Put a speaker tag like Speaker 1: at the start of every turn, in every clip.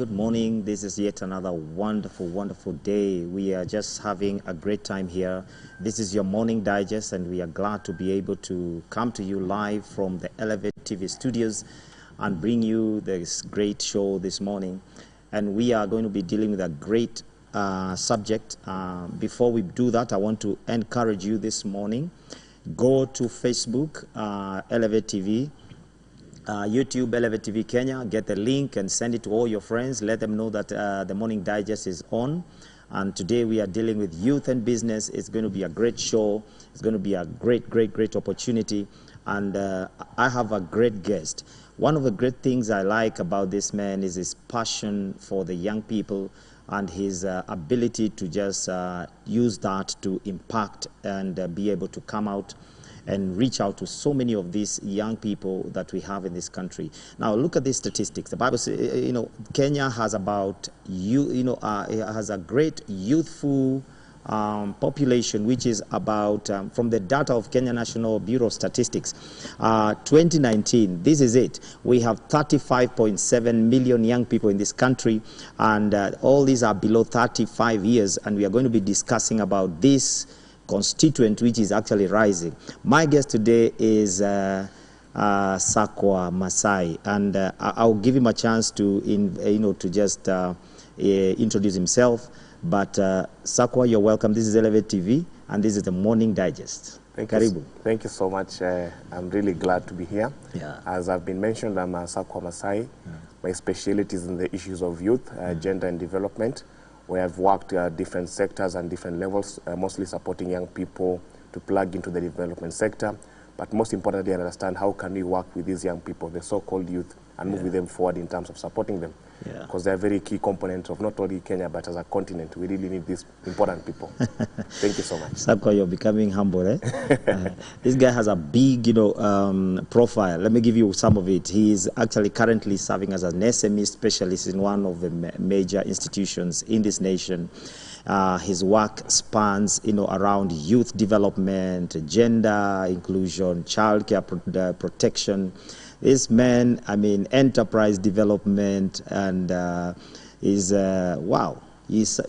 Speaker 1: Good morning. This is yet another wonderful, wonderful day. We are just having a great time here. This is your morning digest, and we are glad to be able to come to you live from the Elevate TV studios and bring you this great show this morning. And we are going to be dealing with a great subject. Before we do that, I want to encourage you this morning. Go to Facebook, Elevate TV, YouTube, Elevate TV Kenya. Get the link and send it to all your friends. Let them know that the Morning Digest is on. And today we are dealing with youth and business. It's going to be a great show. It's going to be a great opportunity. And I have a great guest. One of the great things I like about this man is his passion for the young people and his ability to just use that to impact and be able to come out and reach out to so many of these young people that we have in this country. Now, look at these statistics. The Bible says, Kenya has about, it has a great youthful population, which is about, from the data of Kenya National Bureau of Statistics, 2019, this is it. We have 35.7 million young people in this country, and all these are below 35 years, and we are going to be discussing about this constituent which is actually rising. My guest today is Sakwa Masai, and I'll give him a chance to just introduce himself. But Sakwa, you're welcome. This is Elevate TV, and this is the Morning Digest.
Speaker 2: Thank you so much. I'm really glad to be here.
Speaker 1: Yeah.
Speaker 2: As I've been mentioned, I'm Sakwa Masai. My specialty is in the issues of youth, gender and development, where I've worked at different sectors and different levels, mostly supporting young people to plug into the development sector. But most importantly, I understand how can we work with these young people, the so-called youth, and move with them forward in terms of supporting them. Because they're a very key component of not only Kenya, but as a continent. We really need these important people. Thank you so much.
Speaker 1: Sakwa, you're becoming humble, eh? This guy has a big, profile. Let me give you some of it. He is actually currently serving as an SME specialist in one of the major institutions in this nation. His work spans, around youth development, gender inclusion, child care protection. This man, enterprise development, and you've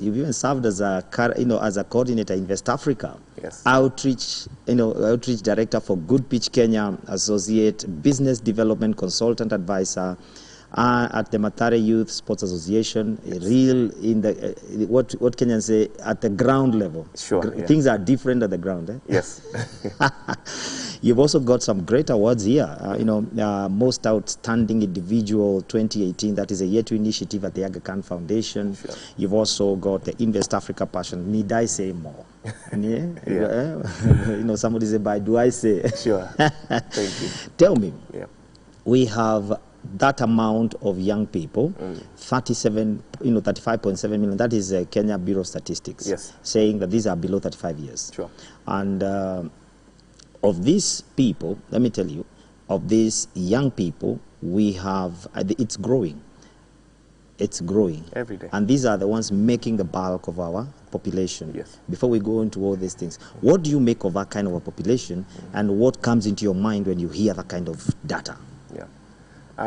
Speaker 1: even served as a coordinator in West Africa.
Speaker 2: Yes.
Speaker 1: Outreach director for Good Pitch Kenya, associate business development consultant advisor at the Mathare Youth Sports Association.
Speaker 2: Yes.
Speaker 1: Real in the what Kenyans say at the ground level.
Speaker 2: Sure.
Speaker 1: Things are different at the ground. Eh?
Speaker 2: Yes.
Speaker 1: You've also got some great awards here. Most Outstanding Individual 2018. That is a Yetu initiative at the Aga Khan Foundation.
Speaker 2: Sure.
Speaker 1: You've also got the Invest Africa Passion. Need I say more? Somebody say, but do I say?
Speaker 2: Sure. Thank you.
Speaker 1: Tell me.
Speaker 2: Yeah.
Speaker 1: We have that amount of young people, 35.7 million. That is Kenya Bureau of Statistics.
Speaker 2: Yes.
Speaker 1: Saying that these are below 35 years.
Speaker 2: Sure.
Speaker 1: And of these people, let me tell you, of these young people, we have, it's growing. It's growing.
Speaker 2: Every day.
Speaker 1: And these are the ones making the bulk of our population.
Speaker 2: Yes.
Speaker 1: Before we go into all these things, what do you make of that kind of a population, and what comes into your mind when you hear that kind of data?
Speaker 2: Yeah.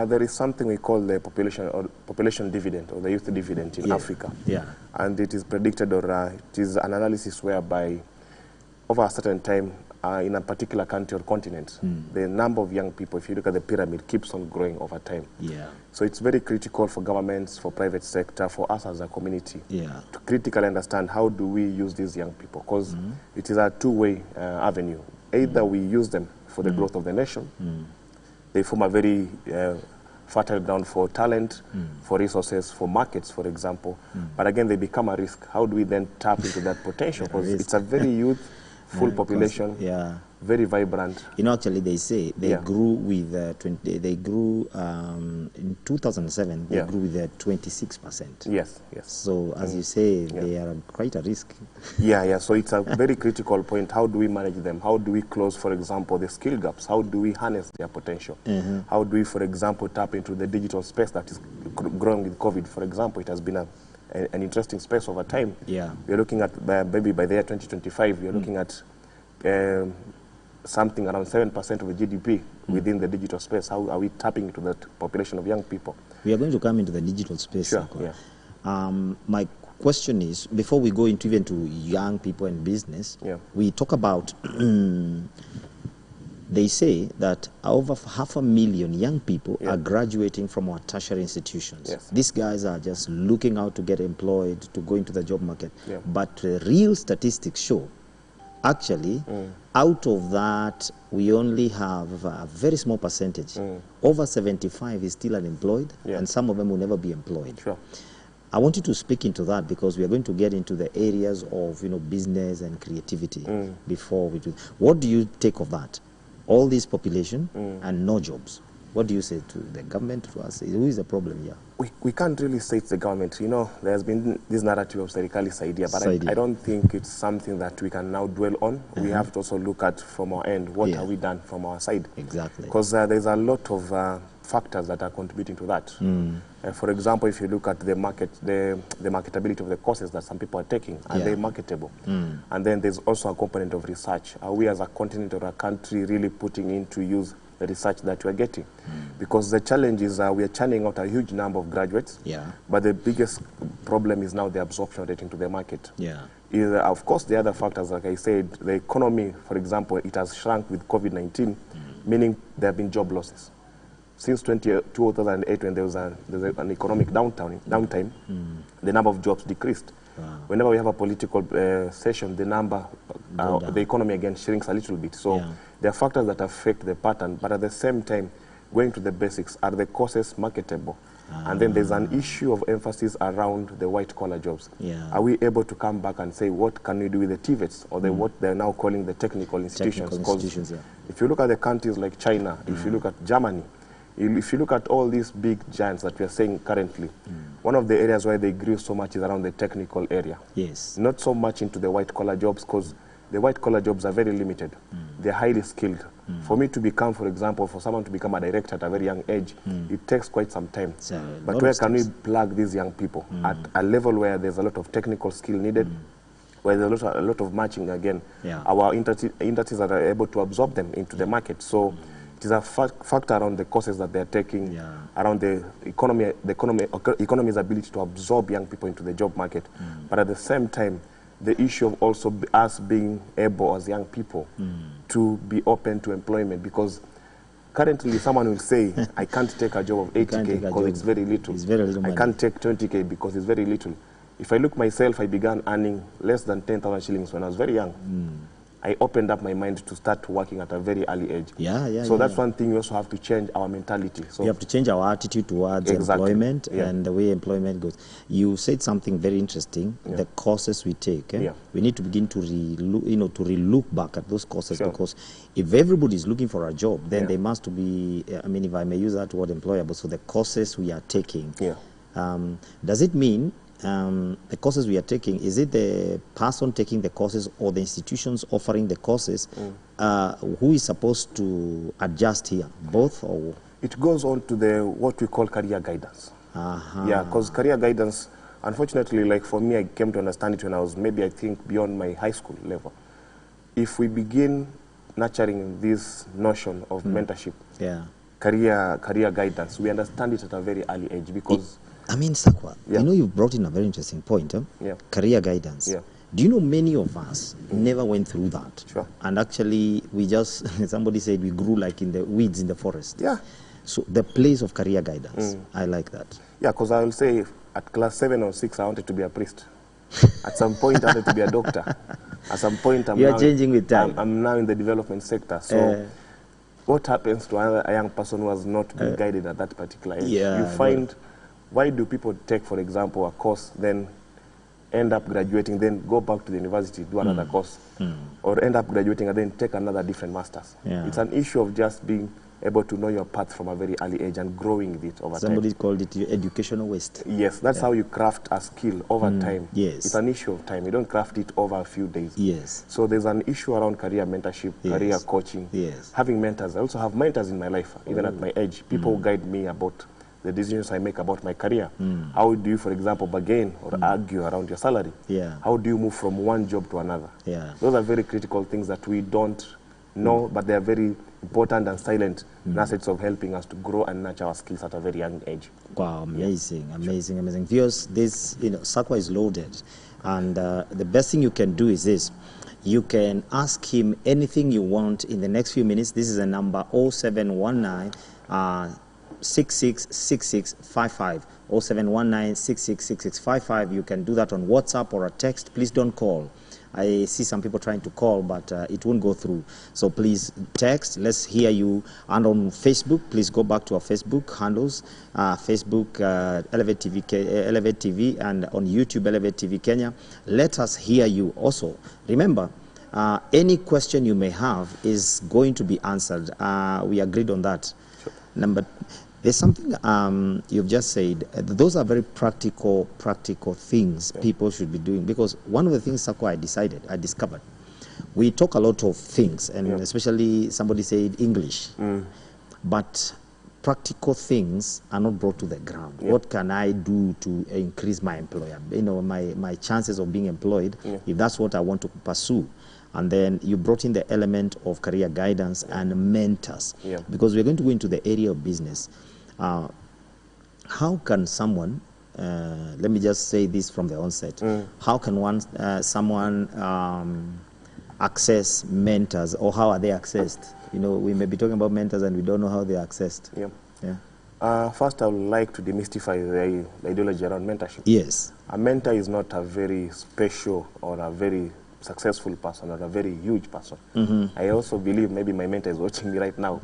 Speaker 2: There is something we call the population dividend, or the youth dividend in Africa.
Speaker 1: Yeah.
Speaker 2: And it is predicted, or it is an analysis whereby over a certain time, in a particular country or continent, the number of young people, if you look at the pyramid, keeps on growing over time.
Speaker 1: Yeah.
Speaker 2: So it's very critical for governments, for private sector, for us as a community, to critically understand how do we use these young people, because it is a two-way avenue. Either we use them for the growth of the nation, they form a very fertile ground for talent, for resources, for markets, for example. But again, they become a risk. How do we then tap into that potential? Because it's a very youthful population, very vibrant.
Speaker 1: Actually, they say they grew with in 2007. They grew with 26%.
Speaker 2: Yes.
Speaker 1: So, as you say, they are quite a risk.
Speaker 2: So it's a very critical point. How do we manage them? How do we close, for example, the skill gaps? How do we harness their potential? How do we, for example, tap into the digital space that is growing with COVID? For example, it has been an interesting space over time. We're looking at maybe by the year 2025, we're looking at something around 7% of the GDP within the digital space. How are we tapping into that population of young people?
Speaker 1: We are going to come into the digital space.
Speaker 2: Sure, yeah.
Speaker 1: My question is, before we go into even to young people and business, we talk about, they say that over 500,000 young people are graduating from our tertiary institutions.
Speaker 2: Yes.
Speaker 1: These guys are just looking out to get employed, to go into the job market. But real statistics show, actually, out of that, we only have a very small percentage. Over 75 is still unemployed, and some of them will never be employed.
Speaker 2: Sure.
Speaker 1: I want you to speak into that, because we are going to get into the areas of business and creativity before we do. What do you take of that? All this population and no jobs. What do you say to the government, to us? Who is the problem here?
Speaker 2: We can't really say it's the government. There's been this narrative of Serikali's idea, but I don't think it's something that we can now dwell on. We have to also look at from our end, what have we done from our side?
Speaker 1: Exactly.
Speaker 2: Because there's a lot of factors that are contributing to that. For example, if you look at the market, the marketability of the courses that some people are taking, are they marketable? And then there's also a component of research. Are we as a continent or a country really putting into use the research that we are getting? Because the challenge is we are churning out a huge number of graduates, but the biggest problem is now the absorption rate into the market. Of course, the other factors, like I said, the economy, for example, it has shrunk with COVID-19, meaning there have been job losses. Since 2008, when there was an economic downtime, the number of jobs decreased. Whenever we have a political session, the economy again shrinks a little bit. So there are factors that affect the pattern, but at the same time, going to the basics, are the courses marketable? And then there's an issue of emphasis around the white-collar jobs. Are we able to come back and say, what can we do with the TVETs, or what they're now calling the technical institutions? Because if you look at the countries like China, if you look at Germany, if you look at all these big giants that we are saying currently, one of the areas where they grew so much is around the technical area. Not so much into the white-collar jobs, because the white-collar jobs are very limited. They're highly skilled. For me to become, for example, for someone to become a director at a very young age, it takes quite some time. But where can we plug these young people? At a level where there's a lot of technical skill needed, where there's a lot of matching again. Our industries are able to absorb them into the market. So it is a factor around the courses that they're taking, around the economy's ability to absorb young people into the job market. But at the same time, the issue of also us being able as young people to be open to employment, because currently someone will say, I can't take a job of 80K because it's very little. I can't take 20K because it's very little. If I look myself, I began earning less than 10,000 shillings when I was very young. I opened up my mind to start working at a very early age. So that's one thing we also have to change our mentality. So
Speaker 1: we have to change our attitude towards employment and the way employment goes. You said something very interesting, the courses we take. We need to begin to re-look back at those courses, because if everybody is looking for a job, then they must be, I mean, if I may use that word, employable. So the courses we are taking, does it mean the courses we are taking, is it the person taking the courses or the institutions offering the courses who is supposed to adjust here? Both? Or
Speaker 2: it goes on to what we call career guidance. Because career guidance, unfortunately, like for me, I came to understand it when I was maybe, I think, beyond my high school level. If we begin nurturing this notion of mentorship, career guidance, we understand it at a very early age, because
Speaker 1: I mean, Sakwa, you've brought in a very interesting point, career guidance. Do you know many of us never went through that? And actually, we just, somebody said we grew like in the weeds in the forest. So the place of career guidance, I like that.
Speaker 2: Because I will say at class 7 or 6, I wanted to be a priest. At some point, I wanted to be a doctor. At some point, I'm now in the development sector. So what happens to a young person who has not been guided at that particular age? You find... Why do people take, for example, a course, then end up graduating, then go back to the university, do another course, or end up graduating and then take another different master's? It's an issue of just being able to know your path from a very early age and growing with it over time.
Speaker 1: Somebody called it educational waste.
Speaker 2: Yes, that's how you craft a skill over time. It's an issue of time. You don't craft it over a few days. So there's an issue around career mentorship, career coaching, having mentors. I also have mentors in my life, even at my age. People who guide me about the decisions I make about my career. How do you, for example, bargain or argue around your salary? How do you move from one job to another? Those are very critical things that we don't know, but they are very important and silent assets of helping us to grow and nurture our skills at a very young age.
Speaker 1: Wow, amazing, amazing, amazing. Viewers, this, Sakwa is loaded. And the best thing you can do is this. You can ask him anything you want in the next few minutes. This is a number 0719 666655. 0719 666655. You can do that on WhatsApp or a text. Please don't call. I see some people trying to call, but it won't go through. So please text. Let's hear you. And on Facebook, please go back to our Facebook handles. Facebook, Elevate TV, and on YouTube, Elevate TV Kenya. Let us hear you. Also, remember, any question you may have is going to be answered. We agreed on that. Sure. There's something you've just said. Those are very practical things people should be doing. Because one of the things, Sakwa, I discovered, we talk a lot of things, and especially somebody said English. But practical things are not brought to the ground. What can I do to increase my employer? My chances of being employed, if that's what I want to pursue. And then you brought in the element of career guidance and mentors. Because we're going to go into the area of business. How can someone, let me just say this from the onset, how can someone access mentors, or how are they accessed? We may be talking about mentors and we don't know how they're accessed.
Speaker 2: First, I would like to demystify the ideology around mentorship.
Speaker 1: Yes. A
Speaker 2: mentor is not a very special or a very successful person or a very huge person. I also believe, maybe my mentor is watching me right now.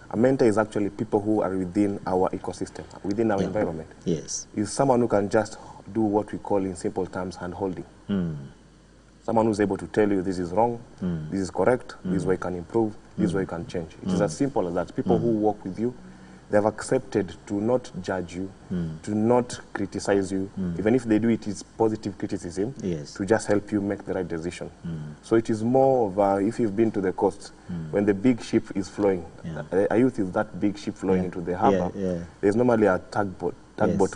Speaker 2: A mentor is actually people who are within our ecosystem, within our environment.
Speaker 1: Yes.
Speaker 2: Is someone who can just do what we call in simple terms hand-holding. Someone who's able to tell you this is wrong, this is correct, this is where you can improve, this is where you can change. It is as simple as that. People who work with you, they have accepted to not judge you, to not criticize you. Even if they do it is positive criticism, to just help you make the right decision. So it is more of a, if you've been to the coast, when the big ship is flowing, a youth is that big ship flowing into the harbor, there's normally a tugboat,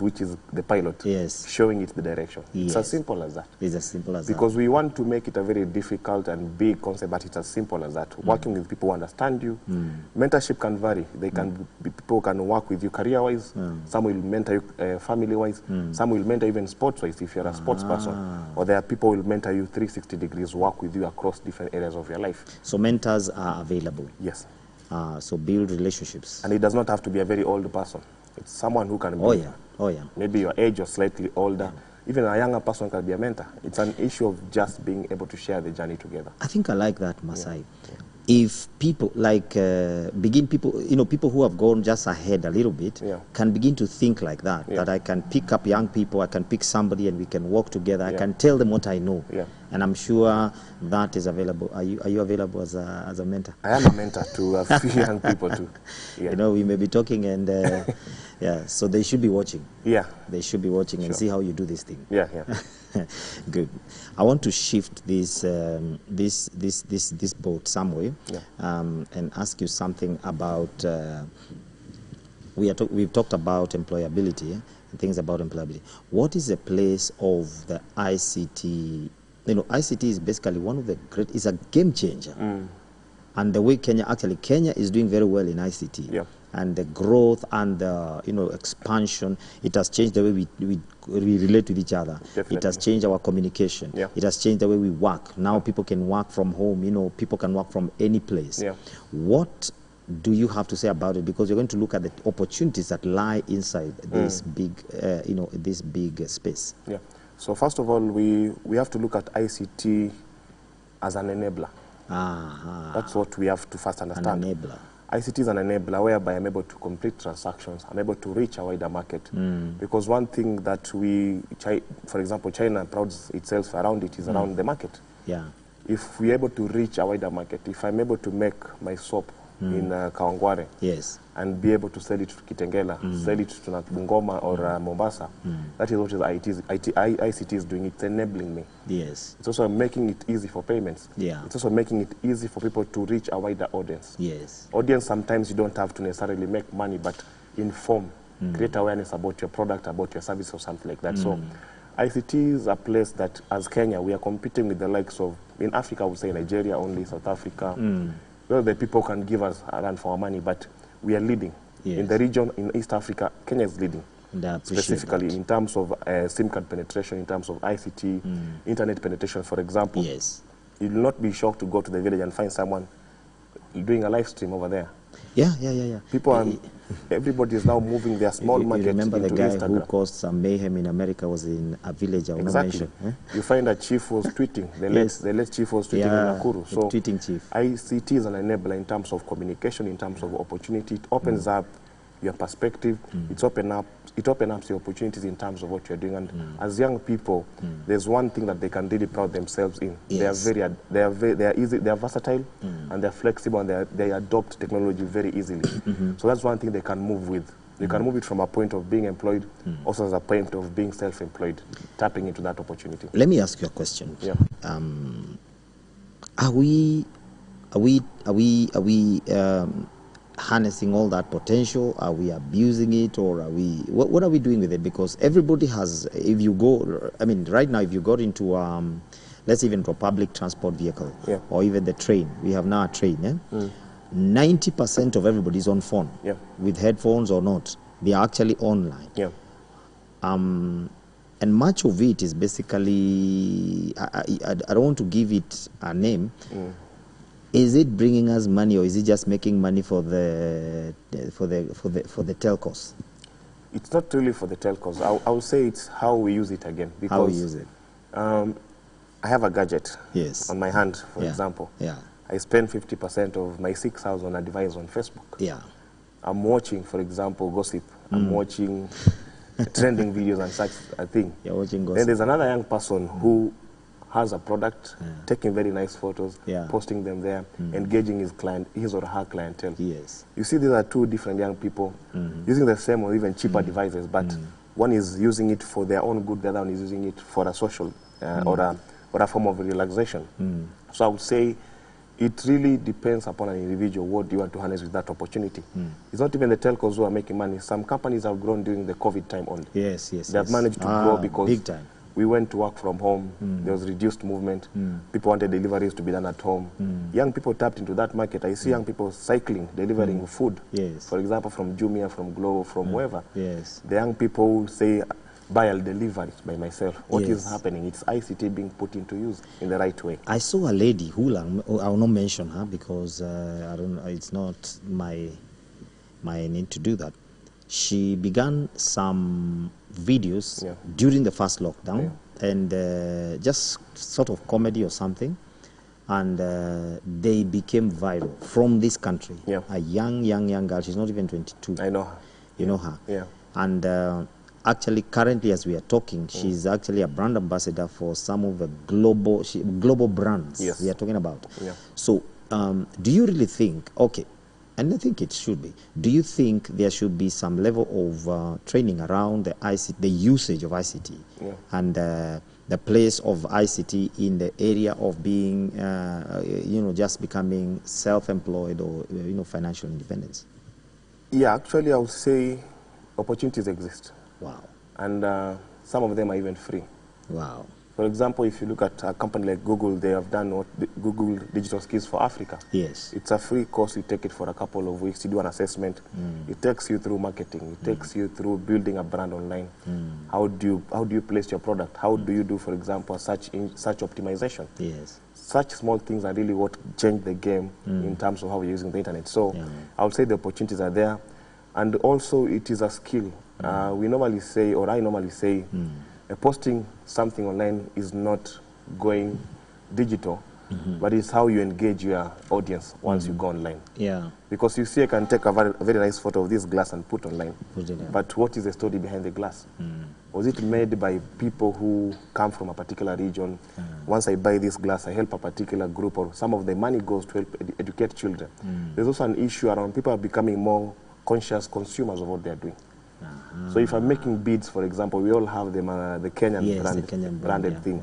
Speaker 2: which is the pilot, showing it the direction. It's as simple as that.
Speaker 1: It's as simple as
Speaker 2: because we want to make it a very difficult and big concept, but it's as simple as that. Working with people who understand you. Mentorship can vary. They can be, people can work with you career-wise. Some will mentor you family-wise. Some will mentor even sports-wise if you're a sports person. Or there are people who will mentor you 360 degrees, work with you across different areas of your life.
Speaker 1: So mentors are available?
Speaker 2: Yes.
Speaker 1: So build relationships.
Speaker 2: And it does not have to be a very old person. It's someone who can be, maybe your age or slightly older. Even a younger person can be a mentor. It's an issue of just being able to share the journey together.
Speaker 1: I think I like that, Masai. If people like people who have gone just ahead a little bit can begin to think like that, that I can pick up young people, I can pick somebody and we can work together. I can tell them what I know. And I'm sure that is available. Are you available as a mentor?
Speaker 2: I am a mentor to a few young people too.
Speaker 1: We may be talking and so they should be watching. They should be watching and see how you do this thing. Good. I want to shift this boat some way and ask you something about. We've talked about employability and things about employability. What is the place of the ICT? ICT is basically one of the great. It's a game changer. And the way Kenya is doing very well in ICT. And the growth and the expansion, it has changed the way we relate with each other. It has changed our communication. It has changed the way we work. Now people can work from home. People can work from any place. What do you have to say about it? Because you're going to look at the opportunities that lie inside this big, this big space.
Speaker 2: So first of all, we have to look at ICT as an enabler. That's what we have to first understand.
Speaker 1: An enabler.
Speaker 2: ICT is an enabler whereby I'm able to complete transactions, I'm able to reach a wider market. Because one thing that for example, China prouds itself around it is around the market. If we're able to reach a wider market, if I'm able to make my soap in Kawangware and be able to sell it to Kitengela, sell it to Bungoma or Mombasa, that is what ICT is doing. It's enabling me. It's also making it easy for payments. It's also making it easy for people to reach a wider audience. Audience, sometimes you don't have to necessarily make money, but inform, create awareness about your product, about your service or something like that. So ICT is a place that, as Kenya, we are competing with the likes of, in Africa, I would say Nigeria only, South Africa, Well, the people can give us a run for our money, but we are leading.
Speaker 1: Yes.
Speaker 2: In the region, in East Africa, Kenya is leading. Specifically in terms of SIM card penetration, in terms of ICT, internet penetration, for example.
Speaker 1: Yes.
Speaker 2: You will not be shocked to go to the village and find someone doing a live stream over there.
Speaker 1: Yeah.
Speaker 2: People are, everybody is now moving their small market into Instagram.
Speaker 1: Remember the guy who caused some mayhem in America was in a village I will not mention.
Speaker 2: You find that chief was tweeting. The late chief was tweeting in Nakuru. So
Speaker 1: tweeting chief.
Speaker 2: ICT is an enabler in terms of communication, in terms of opportunity. It opens up your perspective. It opens up the opportunities in terms of what you're doing. And as young people, there's one thing that they can really proud themselves in.
Speaker 1: Yes.
Speaker 2: They are easy, they are versatile, and they're flexible, and they adopt technology very easily. So that's one thing they can move with. They can move it from a point of being employed, also as a point of being self-employed, tapping into that opportunity.
Speaker 1: Let me ask you a question.
Speaker 2: Yeah.
Speaker 1: Are we harnessing all that potential? Are we abusing it, or are we? What are we doing with it? Because everybody has. If you go, I mean, right now, if you got into, let's even to a public transport vehicle, or even the train. We have now a train. 90% of everybody is on phone, with headphones or not. They are actually online. And much of it is basically. I don't want to give it a name. Is it bringing us money, or is it just making money for the telcos?
Speaker 2: It's not really for the telcos. I would say it's how we use it again. Because,
Speaker 1: how we use it.
Speaker 2: I have a gadget on my hand, for example. I spend 50% of my 6 hours on a device on Facebook. I'm watching, for example, gossip. I'm watching trending videos and such a thing.
Speaker 1: You're watching gossip.
Speaker 2: Then there's another young person who has a product, taking very nice photos, posting them there, engaging his or her clientele. You see, these are two different young people using the same or even cheaper devices, but one is using it for their own good, the other one is using it for a social or a form of relaxation. So I would say it really depends upon an individual what do you want to harness with that opportunity. It's not even the telcos who are making money. Some companies have grown during the COVID time only. They have managed to grow because
Speaker 1: big time.
Speaker 2: We went to work from home. There was reduced movement. People wanted deliveries to be done at home. Young people tapped into that market. I see young people cycling, delivering food. For example, from Jumia, from Glovo, from wherever. The young people say, I'll deliver it by myself. What is happening? It's ICT being put into use in the right way.
Speaker 1: I saw a lady who I will not mention her because I don't. It's not my need to do that. She began some videos during the first lockdown and just sort of comedy or something, and they became viral from this country. A young girl. She's not even 22.
Speaker 2: I know her.
Speaker 1: You know her. And actually, currently, as we are talking, she's actually a brand ambassador for some of the global brands we are talking about. So, do you really think? Okay. And I think it should be. Do you think there should be some level of training around the ICT, the usage of ICT, and the place of ICT in the area of being, just becoming self-employed or financial independence?
Speaker 2: Yeah, actually, I would say opportunities exist.
Speaker 1: Wow.
Speaker 2: And some of them are even free.
Speaker 1: Wow.
Speaker 2: For example, if you look at a company like Google, they have done what Google Digital Skills for Africa.
Speaker 1: It's
Speaker 2: a free course. You take it for a couple of weeks. You do an assessment. It takes you through marketing. It takes you through building a brand online. How do you place your product? How do you do, for example, search optimization? Such small things are really what change the game in terms of how we're using the internet. So I would say the opportunities are there. And also it is a skill. We normally say, or I normally say, posting something online is not going digital, but it's how you engage your audience once you go online. Because you see, I can take a very nice photo of this glass and put online. But what is the story behind the glass? Was it made by people who come from a particular region? Once I buy this glass, I help a particular group, or some of the money goes to help educate children. There's also an issue around people are becoming more conscious consumers of what they're doing. So if I'm making beads, for example, we all have them, the Kenyan branded thing.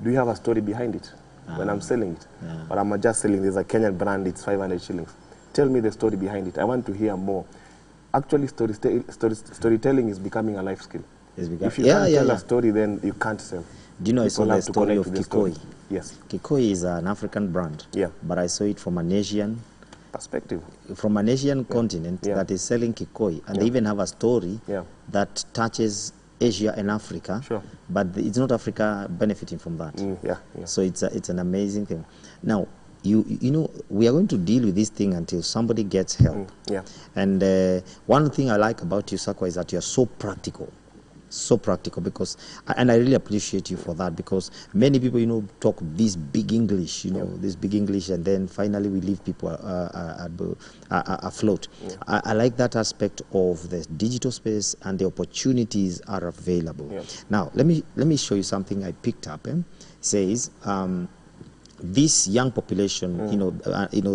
Speaker 2: Do you have a story behind it when I'm selling it? Or am I just selling, there's a Kenyan brand, it's 500 shillings. Tell me the story behind it. I want to hear more. Actually, storytelling is becoming a life skill. If you can't tell a story, then you can't sell.
Speaker 1: Do you know I saw the story of Kikoi?
Speaker 2: Yes.
Speaker 1: Kikoi is an African brand, but I saw it from an Asian
Speaker 2: perspective.
Speaker 1: From an Asian continent that is selling kikoi, and they even have a story that touches Asia and Africa, but it's not Africa benefiting from that. So it's an amazing thing. Now, you know, we are going to deal with this thing until somebody gets help. And one thing I like about you, Sakwa, is that you're so practical. So practical, because, and I really appreciate you for that, because many people, you know, talk this big English, you know, this big English, and then finally we leave people afloat. I like that aspect of the digital space, and the opportunities are available. Now, let me show you something I picked up. It says, this young population,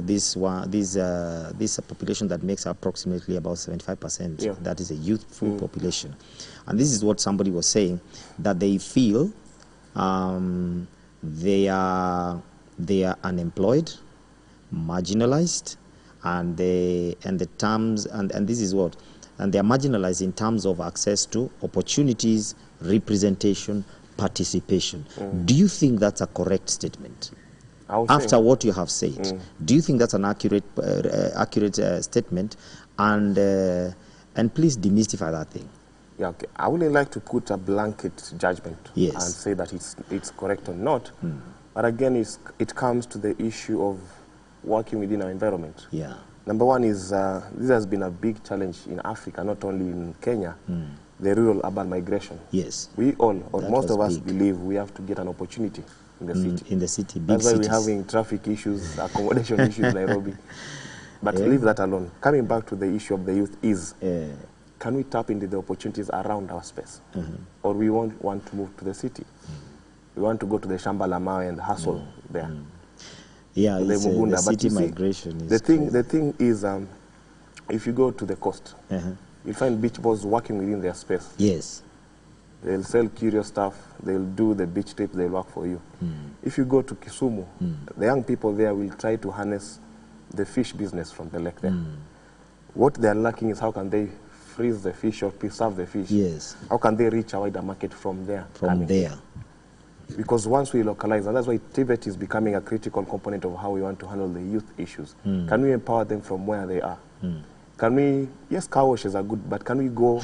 Speaker 1: this population that makes approximately about 75%, that is a youthful population. And this is what somebody was saying, that they feel they are unemployed, marginalized, and this is what, and they are marginalized in terms of access to opportunities, representation, participation. Do you think that's a correct statement? After what you have said, do you think that's an accurate statement? And please demystify that thing.
Speaker 2: Yeah, okay. I wouldn't like to put a blanket judgment and say that it's correct or not. But again, it comes to the issue of working within our environment. Number one is this has been a big challenge in Africa, not only in Kenya. The rural-urban migration. We all, or most of us, believe we have to get an opportunity in the city.
Speaker 1: In the city, big
Speaker 2: That's why
Speaker 1: cities.
Speaker 2: we're having traffic issues, accommodation issues in Nairobi. But leave that alone. Coming back to the issue of the youth is, can we tap into the opportunities around our space? Or we want to move to the city? We want to go to the Shamba la Mawe and hustle there.
Speaker 1: The city migration is
Speaker 2: the thing is, if you go to the coast, you find beach boys working within their space. They'll sell curious stuff, they'll do the beach trips, they'll work for you. If you go to Kisumu, the young people there will try to harness the fish business from the lake there. What they're lacking is how can they freeze the fish or preserve the fish? How can they reach a wider market from there? Because once we localize, and that's why Tibet is becoming a critical component of how we want to handle the youth issues. Can we empower them from where they are? Can we, yes, car washes are good, but can we go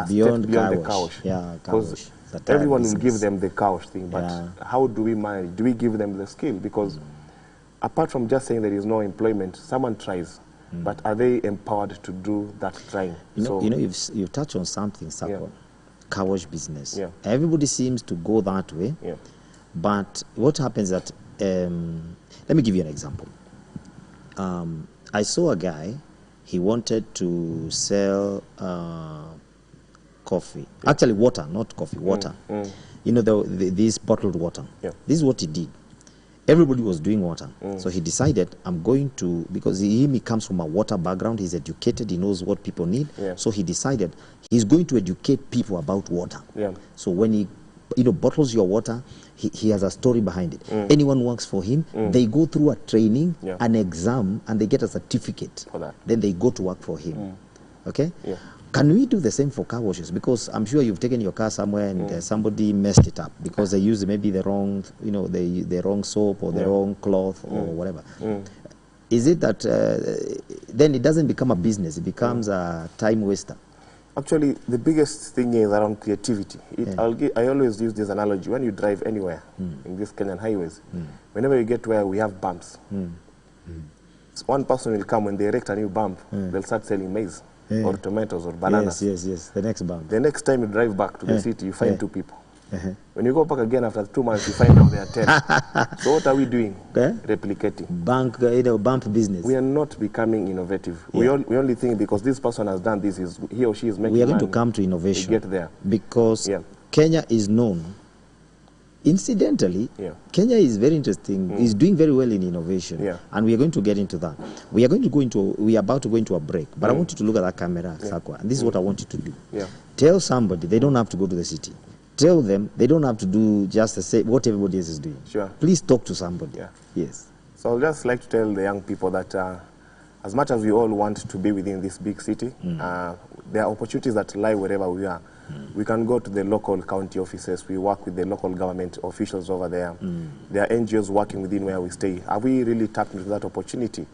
Speaker 2: beyond the car wash? Because everyone will give them the car wash thing, but how do we manage? Do we give them the skill? Because apart from just saying there is no employment, someone tries, but are they empowered to do that trying?
Speaker 1: You've touched on something, Sakwa, car wash business. Everybody seems to go that way, but what happens that, let me give you an example. I saw a guy. He wanted to sell coffee. Actually, water, not coffee, water. You know, this bottled water. This is what he did. Everybody was doing water. So he decided, I'm going to, because he comes from a water background, he's educated, he knows what people need. So he decided he's going to educate people about water. So when he bottles your water, he has a story behind it. Anyone who works for him, they go through a training, an exam, and they get a certificate. Then they go to work for him. Okay? Can we do the same for car washes? Because I'm sure you've taken your car somewhere and somebody messed it up because they used maybe the wrong, the wrong soap or the wrong cloth or whatever. Is it that then it doesn't become a business, it becomes a time waster?
Speaker 2: Actually, the biggest thing is around creativity. I always use this analogy. When you drive anywhere in these Kenyan highways, whenever you get where we have bumps, one person will come, when they erect a new bump, they'll start selling maize or tomatoes or bananas.
Speaker 1: The next bump.
Speaker 2: The next time you drive back to the city, you find 2 people. When you go back again after 2 months, you find out there are 10. So what are we doing? Replicating.
Speaker 1: Bump business.
Speaker 2: We are not becoming innovative. We only think because this person has done this, he or she is making money.
Speaker 1: We are going to come to innovation.
Speaker 2: We get there.
Speaker 1: Because Kenya is known. Incidentally, Kenya is very interesting. Is doing very well in innovation, and we are going to get into that. We are about to go into a break, but I want you to look at that camera, Sakwa, and this is what I want you to do. Tell somebody they don't have to go to the city. Tell them they don't have to do just the same what everybody else is doing. Please talk to somebody.
Speaker 2: So I'd just like to tell the young people that as much as we all want to be within this big city, there are opportunities that lie wherever we are. We can go to the local county offices. We work with the local government officials over there. There are NGOs working within where we stay. Have we really tapped into that opportunity?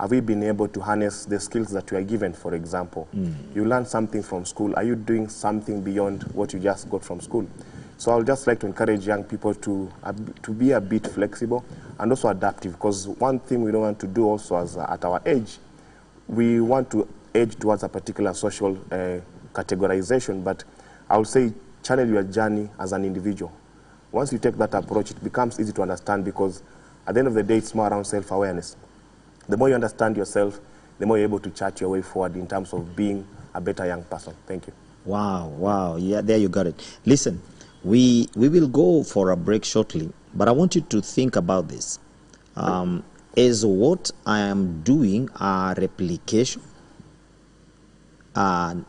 Speaker 2: have we been able to harness the skills that we are given, for example? You learn something from school. Are you doing something beyond what you just got from school? So I would just like to encourage young people to be a bit flexible and also adaptive, because one thing we don't want to do also at our age, we want to age towards a particular social categorization, but I would say channel your journey as an individual. Once you take that approach, it becomes easy to understand, because at the end of the day, it's more around self-awareness. The more you understand yourself, the more you're able to chart your way forward in terms of being a better young person. Thank you.
Speaker 1: Wow, wow. Yeah, there you got it. Listen, we will go for a break shortly, but I want you to think about this. Is what I am doing a replication, an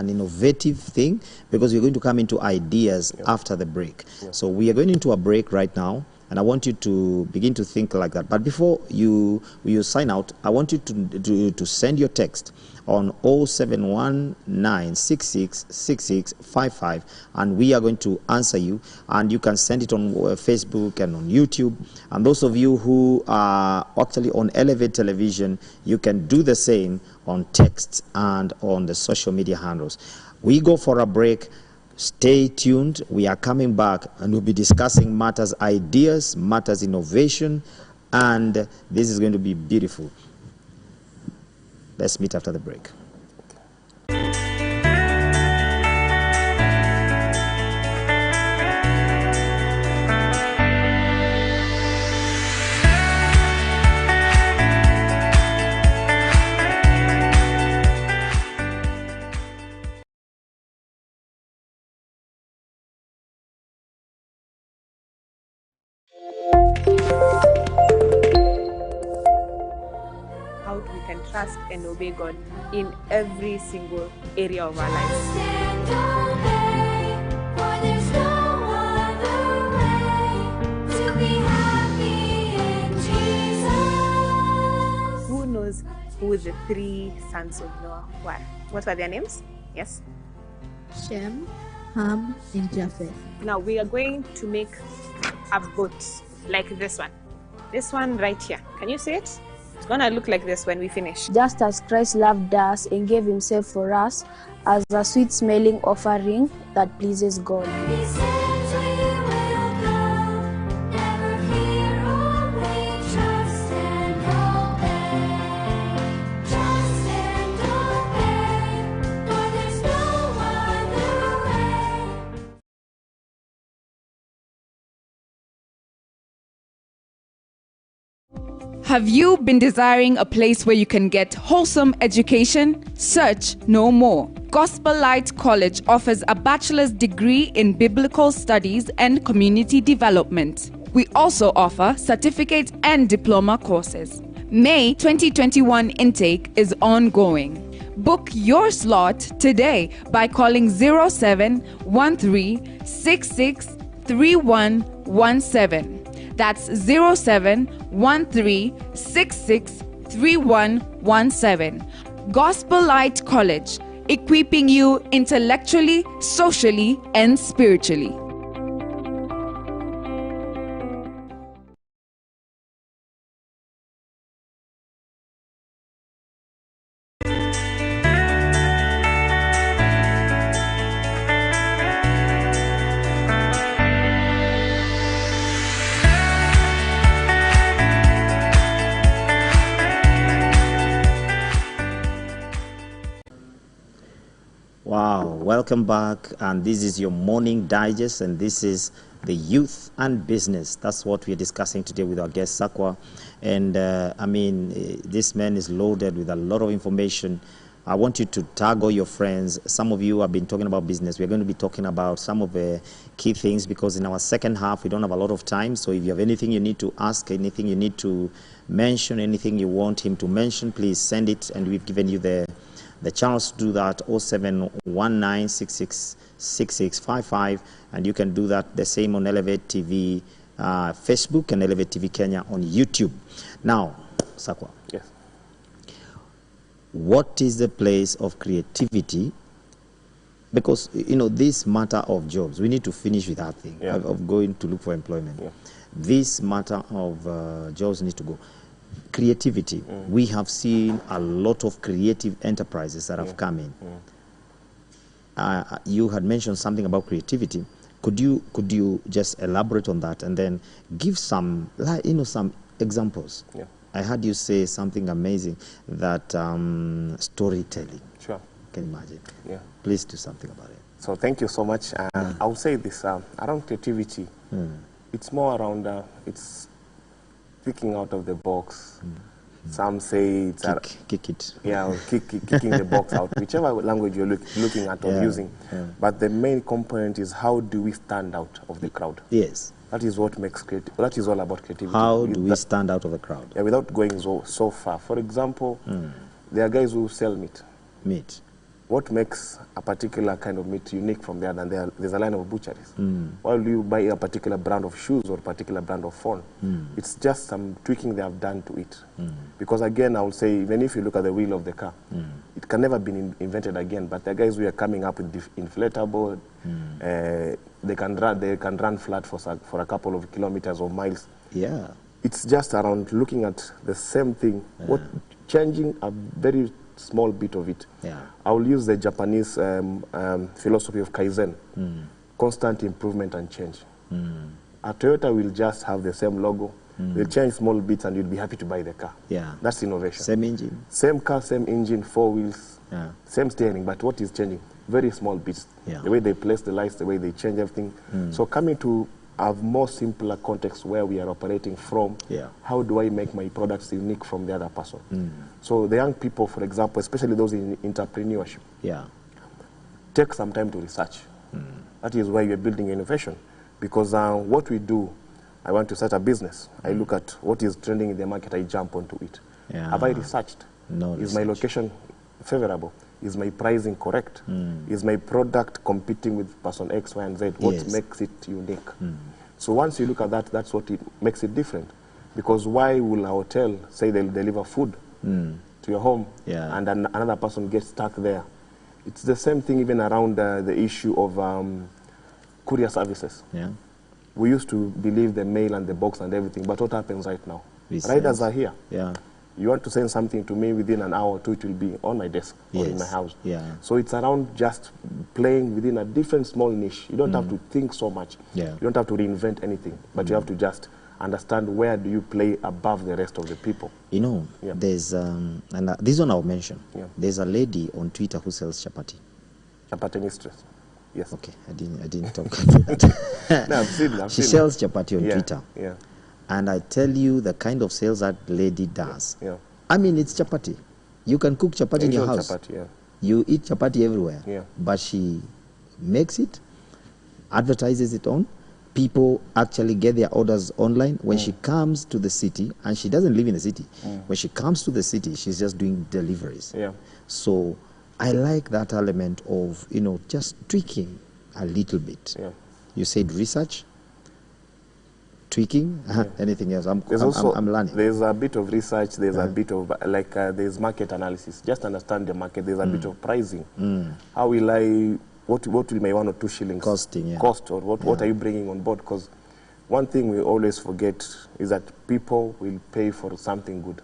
Speaker 1: innovative thing? Because we're going to come into ideas after the break. So we are going into a break right now, and I want you to begin to think like that. But before you sign out, I want you to send your text on 0719666655, and we are going to answer you. And you can send it on Facebook and on YouTube. And those of you who are actually on Elevate Television, you can do the same on text and on the social media handles. We go for a break. Stay tuned. We are coming back, and we'll be discussing matters ideas, matters innovation, and this is going to be beautiful. Let's meet after the break.
Speaker 3: Trust and obey God in every single area of our lives. Who knows who the three sons of Noah were? What were their names? Yes?
Speaker 4: Shem, Ham, and Japheth.
Speaker 3: Now we are going to make a boat like this one. This one right here. Can you see it? It's gonna look like this when we finish.
Speaker 5: Just as Christ loved us and gave himself for us as a sweet-smelling offering that pleases God.
Speaker 6: Have you been desiring a place where you can get wholesome education? Search no more. Gospel Light College offers a bachelor's degree in biblical studies and community development. We also offer certificate and diploma courses. May 2021 intake is ongoing. Book your slot today by calling 0713663117. That's 0713663117. Gospel Light College, equipping you intellectually, socially, and spiritually.
Speaker 1: Wow, welcome back, and this is your morning digest, and this is the youth and business. That's what we're discussing today with our guest Sakwa. And this man is loaded with a lot of information. I want you to tag all your friends. Some of you have been talking about business. We're going to be talking about some of the key things, because in our second half we don't have a lot of time. So if you have anything you need to ask, anything you need to mention, anything you want him to mention, please send it, and we've given you the chance to do that. 0719666655, and you can do that the same on Elevate TV Facebook and Elevate TV Kenya on YouTube. Now, Sakwa.
Speaker 2: Yes.
Speaker 1: What is the place of creativity? Because, this matter of jobs, we need to finish with that thing of going to look for employment. Yeah. This matter of jobs needs to go. creativity. We have seen a lot of creative enterprises that have come in. You had mentioned something about creativity. Could you just elaborate on that and then give some some examples?
Speaker 2: Yeah.
Speaker 1: I heard you say something amazing, that storytelling.
Speaker 2: Sure.
Speaker 1: Can you imagine?
Speaker 2: Yeah.
Speaker 1: Please do something about it.
Speaker 2: So thank you so much. I would say this around creativity. It's more around it's thinking out of the box. Some say it's
Speaker 1: kick it.
Speaker 2: Yeah, kicking the box out, whichever language you're looking at or using. But the main component is how do we stand out of the crowd?
Speaker 1: Yes.
Speaker 2: That is what makes creative. That is all about creativity.
Speaker 1: How do we stand out of the crowd?
Speaker 2: Yeah, without going so far. For example, there are guys who sell meat.
Speaker 1: Meat.
Speaker 2: What makes a particular kind of meat unique from the other? And there's a line of butcheries. Why do you buy a particular brand of shoes or a particular brand of phone? It's just some tweaking they have done to it. Because again, I would say, even if you look at the wheel of the car, it can never be invented again. But the guys who are coming up with inflatable, they can run flat for a couple of kilometers or miles.
Speaker 1: Yeah.
Speaker 2: It's just around looking at the same thing, changing a very small bit of it.
Speaker 1: Yeah.
Speaker 2: I will use the Japanese philosophy of Kaizen, constant improvement and change. A Toyota will just have the same logo. They'll change small bits and you'll be happy to buy the car.
Speaker 1: Yeah.
Speaker 2: That's innovation.
Speaker 1: Same engine.
Speaker 2: Same car, same engine, 4 wheels, same steering, but what is changing? Very small bits.
Speaker 1: Yeah.
Speaker 2: The way they place the lights, the way they change everything. So coming to a more simpler context where we are operating from, how do I make my products unique from the other person? So the young people, for example, especially those in entrepreneurship, take some time to research. That is why you're building innovation. Because what we do, I want to start a business. I look at what is trending in the market, I jump onto it. Have I researched?
Speaker 1: No
Speaker 2: Is my location favorable? Is my pricing correct? Is my product competing with person X, Y, and Z? What makes it unique? So once you look at that, that's what it makes it different. Because why will a hotel say they'll deliver food to your home and another person gets stuck there? It's the same thing even around the issue of courier services. We used to believe the mail and the box and everything, but what happens right now? Riders are here. You want to send something to me within an hour or two, it will be on my desk or in my house. So it's around just playing within a different small niche. You don't have to think so much. You don't have to reinvent anything, but you have to just understand where do you play above the rest of the people.
Speaker 1: You know, there's, and this one I'll mention, there's a lady on Twitter who sells chapati.
Speaker 2: Chapati mistress. Yes.
Speaker 1: Okay, I didn't talk about that.
Speaker 2: No, I've seen
Speaker 1: she sells chapati on Twitter.
Speaker 2: Yeah.
Speaker 1: And I tell you the kind of sales that lady does. I mean, it's chapati. You can cook chapati in your house.
Speaker 2: Chapati,
Speaker 1: You eat chapati everywhere. But she makes it, advertises it on. People actually get their orders online. When she comes to the city, and she doesn't live in the city, when she comes to the city, she's just doing deliveries. So I like that element of, just tweaking a little bit. You said research, tweaking, anything else? I'm learning.
Speaker 2: There's a bit of research, there's a bit of, there's market analysis. Just understand the market. There's a bit of pricing. How will I, what will my 1 or 2 shillings
Speaker 1: costing,
Speaker 2: cost, or what are you bringing on board? Because one thing we always forget is that people will pay for something good.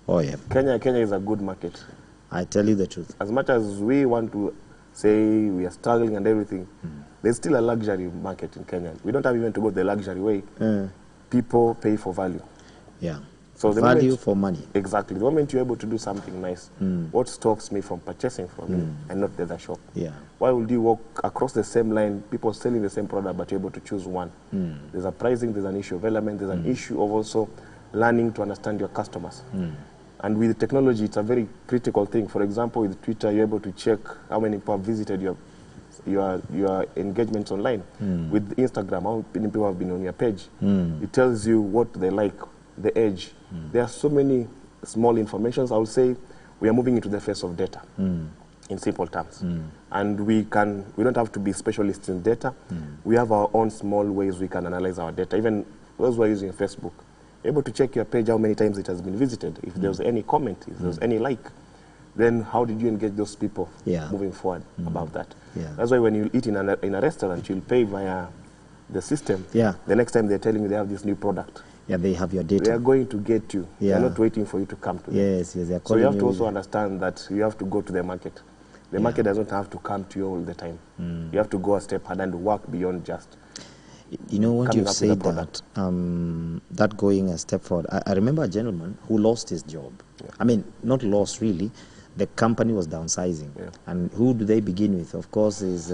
Speaker 1: Oh, yeah.
Speaker 2: Kenya is a good market.
Speaker 1: I tell you the truth.
Speaker 2: As much as we want to say we are struggling and everything, there's still a luxury market in Kenya. We don't have even to go the luxury way. People pay for value. So the
Speaker 1: value for money.
Speaker 2: Exactly. The moment you're able to do something nice, what stops me from purchasing from you and not the other shop? Why would you walk across the same line, people selling the same product, but you're able to choose one? There's a pricing, there's an issue of element, there's an issue of also learning to understand your customers. And with technology, it's a very critical thing. For example, with Twitter, you're able to check how many people have visited your engagements online. With Instagram, how many people have been on your page. It tells you what they like, the age. There are so many small informations. I would say we are moving into the phase of data, in simple terms. And we don't have to be specialists in data. We have our own small ways we can analyze our data. Even those who are using Facebook, able to check your page, how many times it has been visited, if there's any comment, if there's any like, then how did you engage those people moving forward about that? That's why when you eat in a restaurant, you'll pay via the system. The next time they're telling you they have this new product.
Speaker 1: Yeah, they have your data.
Speaker 2: They are going to get you.
Speaker 1: Yeah.
Speaker 2: They're not waiting for you to come to them.
Speaker 1: Yes, they are
Speaker 2: So
Speaker 1: calling
Speaker 2: you have
Speaker 1: you.
Speaker 2: to also understand that you have to go to the market. The market doesn't have to come to you all the time. You have to go a step ahead and work beyond just.
Speaker 1: You know what you've said that, that going a step forward. I remember a gentleman who lost his job. Yeah. I mean, not lost really. The company was downsizing. Yeah. And who do they begin with? Of course, is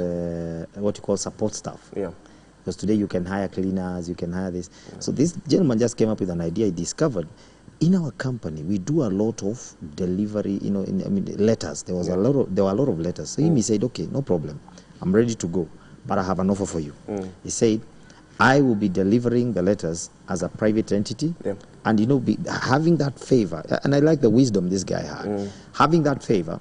Speaker 1: what you call support staff. Yeah. Because today you can hire cleaners, you can hire this. Yeah. So this gentleman just came up with an idea. He discovered, in our company, we do a lot of delivery, you know, letters. There was there were a lot of letters. So he said, okay, no problem. I'm ready to go, but I have an offer for you. He said, I will be delivering the letters as a private entity, and you know, having that favor. And I like the wisdom this guy had. Having that favor,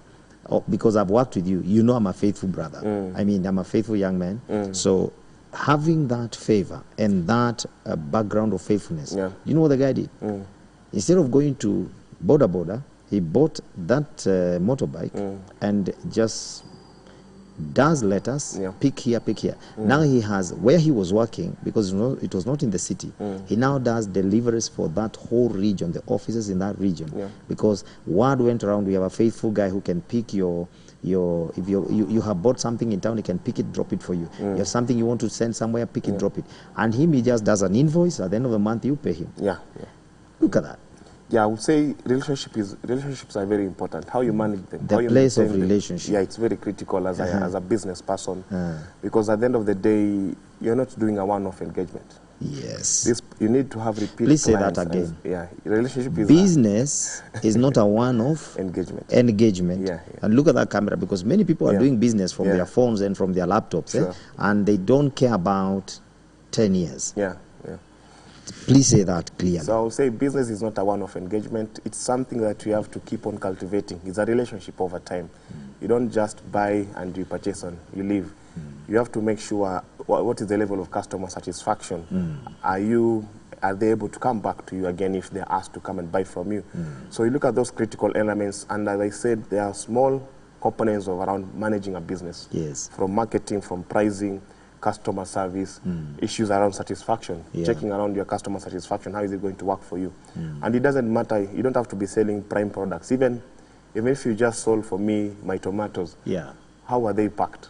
Speaker 1: because I've worked with you, you know I'm a faithful brother. I mean, I'm a faithful young man. So having that favor and that background of faithfulness, you know what the guy did? Instead of going to border, he bought that motorbike and just does letters, pick here. Now he has, where he was working, because it was not in the city, he now does deliveries for that whole region, the offices in that region. Because word went around, we have a faithful guy who can pick if you have bought something in town, he can pick it, drop it for you. You have something you want to send somewhere, pick it, drop it. And he just does an invoice, at the end of the month you pay him. Look at that.
Speaker 2: Yeah, I would say relationships are very important. How you manage them.
Speaker 1: The place of relationship.
Speaker 2: Yeah, it's very critical as a business person. Because at the end of the day, you're not doing a one-off engagement.
Speaker 1: Yes.
Speaker 2: You need to have repeat
Speaker 1: Please say that again.
Speaker 2: Relationship is
Speaker 1: business is not a one-off
Speaker 2: engagement.
Speaker 1: And look at that camera, because many people are doing business from their phones and from their laptops, and they don't care about 10 years. Please say that clearly.
Speaker 2: So I would say business is not a one-off engagement. It's something that you have to keep on cultivating. It's a relationship over time. You don't just buy and you purchase and you leave. You have to make sure what is the level of customer satisfaction. Are they able to come back to you again if they're asked to come and buy from you? So you look at those critical elements, and as I said, there are small components of around managing a business. From marketing, from pricing, customer service, issues around satisfaction, checking around your customer satisfaction, how is it going to work for you? And it doesn't matter, you don't have to be selling prime products. Even if you just sold for me my tomatoes, how are they packed?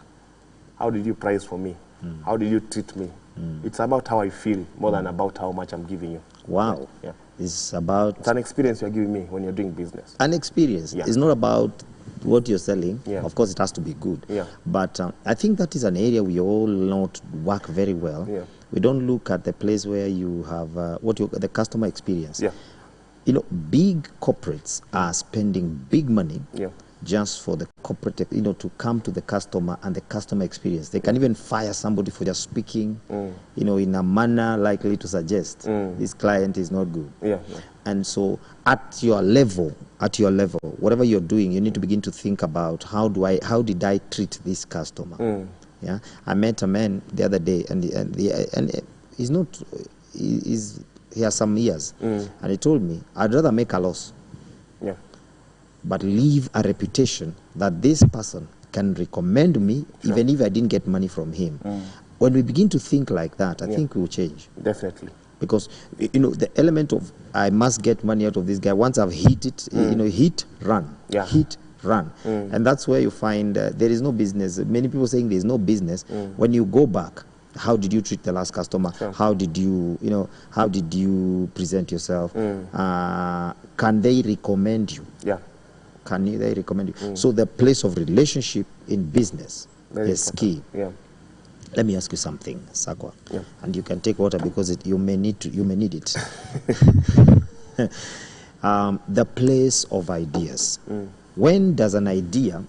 Speaker 2: How did you price for me? How did you treat me? It's about how I feel more than about how much I'm giving you.
Speaker 1: Wow. It's about...
Speaker 2: It's an experience you're giving me when you're doing business.
Speaker 1: An experience. It's not about what you're selling. Of course, it has to be good. But I think that is an area we all not work very well. We don't look at the place where you have the customer experience. You know, big corporates are spending big money just for the corporate, to come to the customer and the customer experience. They can even fire somebody for just speaking, in a manner likely to suggest this client is not good. And so at your level, whatever you're doing, you need to begin to think about how did I treat this customer? I met a man the other day, and he's not, he has some years, and he told me, I'd rather make a loss, but leave a reputation that this person can recommend me, even if I didn't get money from him. When we begin to think like that, I think we'll change.
Speaker 2: Definitely.
Speaker 1: Because, the element of, I must get money out of this guy, once I've hit it, hit, run. Hit, run. And that's where you find there is no business. Many people saying there is no business. When you go back, how did you treat the last customer? How did you, how did you present yourself? Can they recommend you? Can they recommend you? So the place of relationship in business is key. Let me ask you something, Sakwa, and you can take water because you may need it. The place of ideas. When does an idea,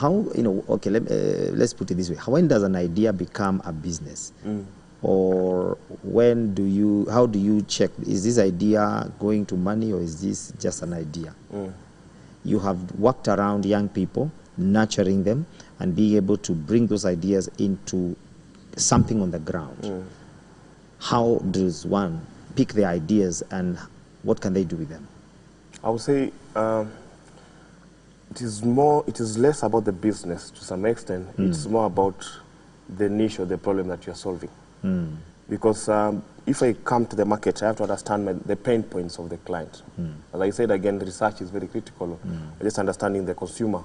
Speaker 1: let's put it this way. When does an idea become a business? Or how do you check, is this idea going to money or is this just an idea? You have worked around young people, nurturing them, and being able to bring those ideas into something on the ground. How does one pick the ideas and what can they do with them?
Speaker 2: I would say it is less about the business to some extent. It's more about the niche or the problem that you're solving. Because if I come to the market, I have to understand the pain points of the client. As I said again, research is very critical. Just understanding the consumer.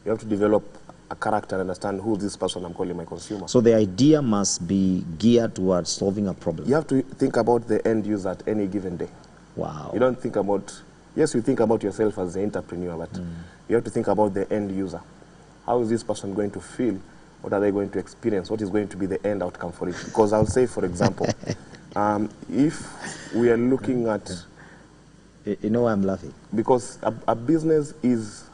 Speaker 2: You have to develop a character and understand who this person I'm calling my consumer.
Speaker 1: So the idea must be geared towards solving a problem.
Speaker 2: You have to think about the end user at any given day.
Speaker 1: Wow.
Speaker 2: You don't think about, yes, you think about yourself as the entrepreneur, but you have to think about the end user. How is this person going to feel? What are they going to experience? What is going to be the end outcome for it? Because I'll say, for example, if we are looking at...
Speaker 1: You know why I'm laughing?
Speaker 2: Because a business is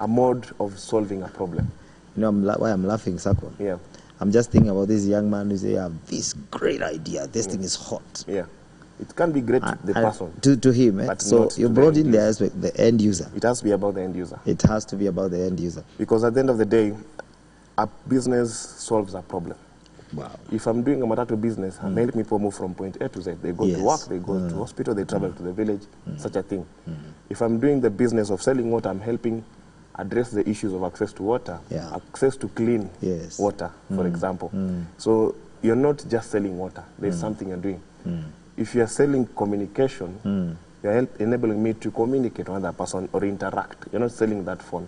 Speaker 2: a mode of solving a problem.
Speaker 1: You know why I'm laughing, Sakwa?
Speaker 2: Yeah.
Speaker 1: I'm just thinking about this young man who say, I have this great idea. This thing is hot.
Speaker 2: Yeah. It can be great to the person.
Speaker 1: To him, eh? So you brought in the aspect, the end user.
Speaker 2: It has to be about the end user.
Speaker 1: It has to be about the end user.
Speaker 2: Because at the end of the day, a business solves a problem.
Speaker 1: Wow.
Speaker 2: If I'm doing a matatu business, I'm helping people move from point A to Z. They go to work, they go to hospital, they travel to the village, such a thing. If I'm doing the business of selling water, I'm helping address the issues of access to water, access to clean water, for example. So you're not just selling water. There's something you're doing. If you're selling communication, you're enabling me to communicate with another person or interact. You're not selling that phone.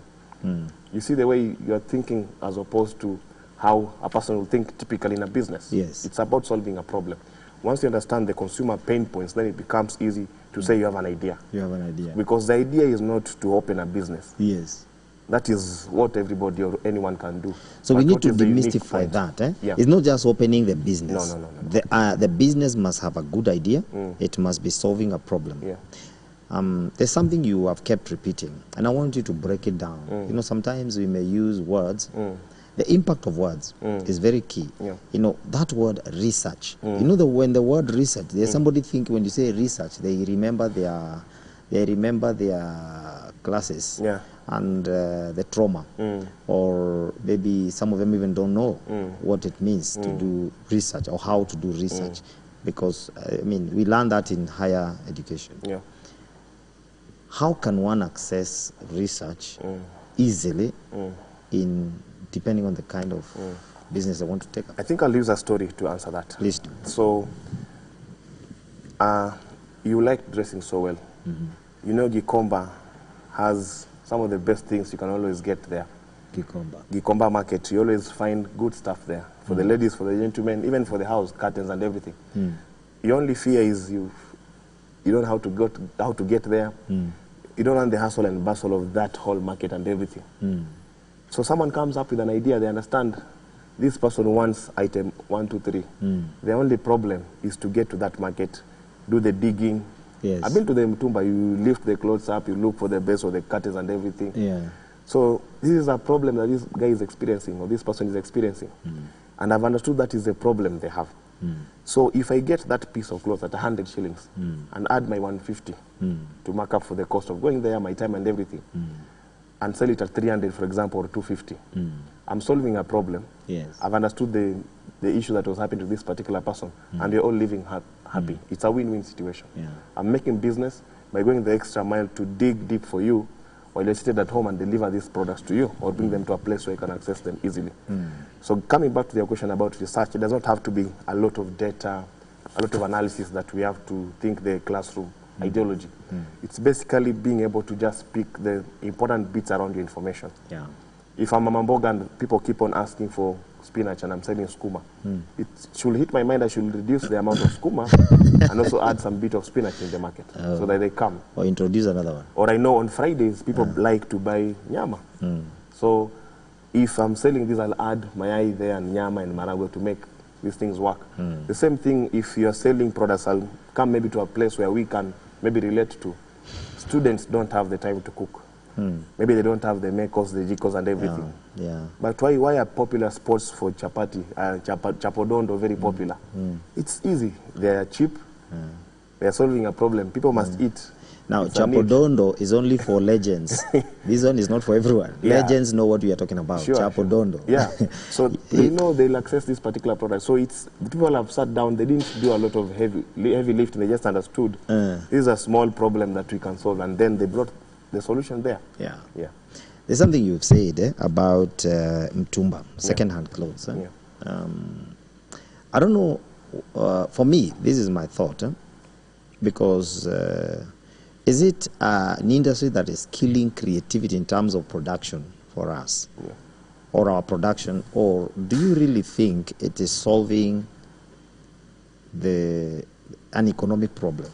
Speaker 2: You see the way you're thinking as opposed to how a person will think typically in a business.
Speaker 1: Yes.
Speaker 2: It's about solving a problem. Once you understand the consumer pain points, then it becomes easy to say you have an idea.
Speaker 1: You have an idea.
Speaker 2: Because the idea is not to open a business.
Speaker 1: Yes.
Speaker 2: That is what everybody or anyone can do.
Speaker 1: So
Speaker 2: but
Speaker 1: we need to demystify that. Eh?
Speaker 2: Yeah.
Speaker 1: It's not just opening the business.
Speaker 2: No.
Speaker 1: The business must have a good idea. It must be solving a problem.
Speaker 2: Yeah.
Speaker 1: There's something you have kept repeating, and I want you to break it down. You know, sometimes we may use words. The impact of words is very key.
Speaker 2: Yeah.
Speaker 1: You know, that word research. You know, when the word research, there's somebody think when you say research, they remember their classes and the trauma, or maybe some of them even don't know what it means to do research or how to do research, because I mean we learn that in higher education.
Speaker 2: Yeah.
Speaker 1: How can one access research easily depending on the kind of business they want to take up?
Speaker 2: I think I'll use a story to answer that.
Speaker 1: Please do.
Speaker 2: So, you like dressing so well. You know Gikomba has some of the best things you can always get there. Gikomba market, you always find good stuff there. For the ladies, for the gentlemen, even for the house, curtains and everything. Your only fear is you don't know how to get there. You don't want the hustle and bustle of that whole market and everything. So someone comes up with an idea, they understand this person wants item 1, 2, 3. The only problem is to get to that market, do the digging.
Speaker 1: Yes.
Speaker 2: I've been to the Mtumba, you lift the clothes up, you look for the base of the curtains and everything.
Speaker 1: Yeah.
Speaker 2: So this is a problem that this guy is experiencing, or this person is experiencing. And I've understood that is a problem they have. So if I get that piece of cloth at 100 shillings and add my 150 to mark up for the cost of going there, my time and everything, and sell it at 300, for example, or 250, I'm solving a problem.
Speaker 1: Yes.
Speaker 2: I've understood the issue that was happening to this particular person, and we're all living happy. It's a win-win situation.
Speaker 1: Yeah.
Speaker 2: I'm making business by going the extra mile to dig deep for you, while you're seated at home and deliver these products to you, or bring them to a place where you can access them easily. So coming back to your question about research, it does not have to be a lot of data, a lot of analysis that we have to think the classroom ideology. It's basically being able to just pick the important bits around your information.
Speaker 1: Yeah.
Speaker 2: If I'm a Mamboga and people keep on asking for spinach and I'm selling skuma, it should hit my mind I should reduce the amount of skuma and also add some bit of spinach in the market so that they come.
Speaker 1: Or introduce another one.
Speaker 2: Or I know on Fridays people like to buy nyama. So if I'm selling this, I'll add mayai there and nyama and maragwe to make these things work. The same thing if you're selling products, I'll come maybe to a place where we can maybe relate to. Students don't have the time to cook. Maybe they don't have the makos, the jikos and everything.
Speaker 1: Yeah.
Speaker 2: But why are popular sports for chapati, chapodondo very popular? It's easy. They are cheap. They are solving a problem. People must eat.
Speaker 1: Now, chapodondo is only for legends. This one is not for everyone. Legends know what we are talking about. Chapodondo.
Speaker 2: Yeah. So they know they'll access this particular product. So it's people have sat down. They didn't do a lot of heavy lifting. They just understood this is a small problem that we can solve, and then they brought the solution there.
Speaker 1: Yeah.
Speaker 2: Yeah.
Speaker 1: There's something you've said about Mtumba, second-hand clothes. I don't know for me, this is my thought, because is it an industry that is killing creativity in terms of production for us, or our production, or do you really think it is solving an economic problem,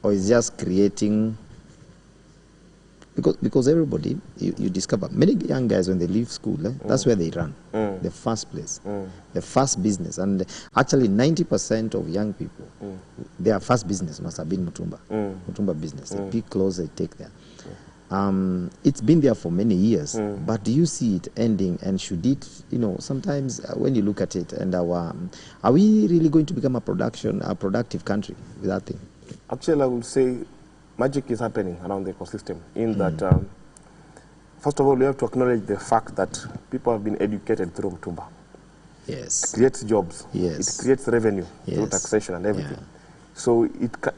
Speaker 1: or is just creating? Because everybody, you discover, many young guys, when they leave school, that's where they run, the first place, the first business. And actually 90% of young people, their first business must have been Mutumba business. They pick clothes, they take there. It's been there for many years, but do you see it ending? And should it, sometimes when you look at it, and are we really going to become a productive country with that thing?
Speaker 2: Actually, I would say magic is happening around the ecosystem in that, first of all, we have to acknowledge the fact that people have been educated through Mutumba.
Speaker 1: Yes.
Speaker 2: It creates jobs.
Speaker 1: Yes.
Speaker 2: It creates revenue through taxation and everything.
Speaker 1: Yeah.
Speaker 2: So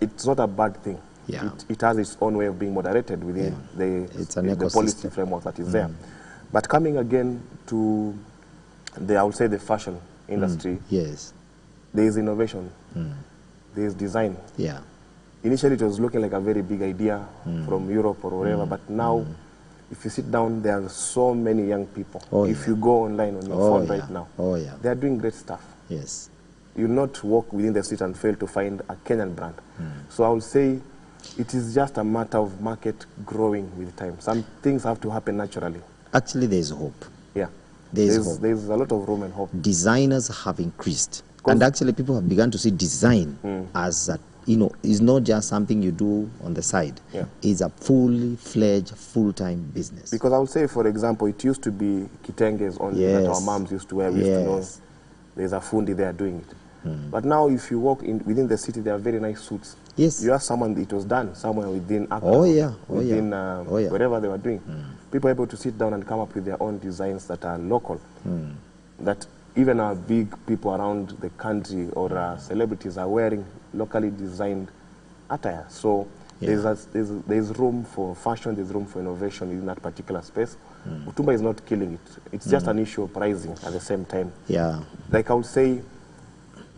Speaker 2: it's not a bad thing.
Speaker 1: Yeah.
Speaker 2: It has its own way of being moderated within the policy framework that is there. But coming again to I would say the fashion industry,
Speaker 1: yes,
Speaker 2: there is innovation, there is design.
Speaker 1: Yeah.
Speaker 2: Initially, it was looking like a very big idea from Europe or wherever, but now, if you sit down, there are so many young people. If you go online on your phone right now, they are doing great stuff.
Speaker 1: Yes.
Speaker 2: You'll not walk within the street and fail to find a Kenyan brand. So I would say it is just a matter of market growing with time. Some things have to happen naturally.
Speaker 1: Actually, there's hope.
Speaker 2: Yeah.
Speaker 1: There's hope.
Speaker 2: There's a lot of room and hope.
Speaker 1: Designers have increased. And actually, people have begun to see design as a it's not just something you do on the side. Yeah. It's a fully fledged, full-time business.
Speaker 2: Because I would say, for example, it used to be kitenges only that our moms used to wear. We used to know there's a fundi there doing it. But now, if you walk within the city, there are very nice suits.
Speaker 1: Yes.
Speaker 2: You ask someone, it was done somewhere within Accra, within wherever they were doing. People are able to sit down and come up with their own designs that are local. That even our big people around the country or celebrities are wearing locally designed attire. So there's room for fashion, there's room for innovation in that particular space. Mutumba is not killing it. It's just an issue of pricing at the same time. Yeah. Like I would say,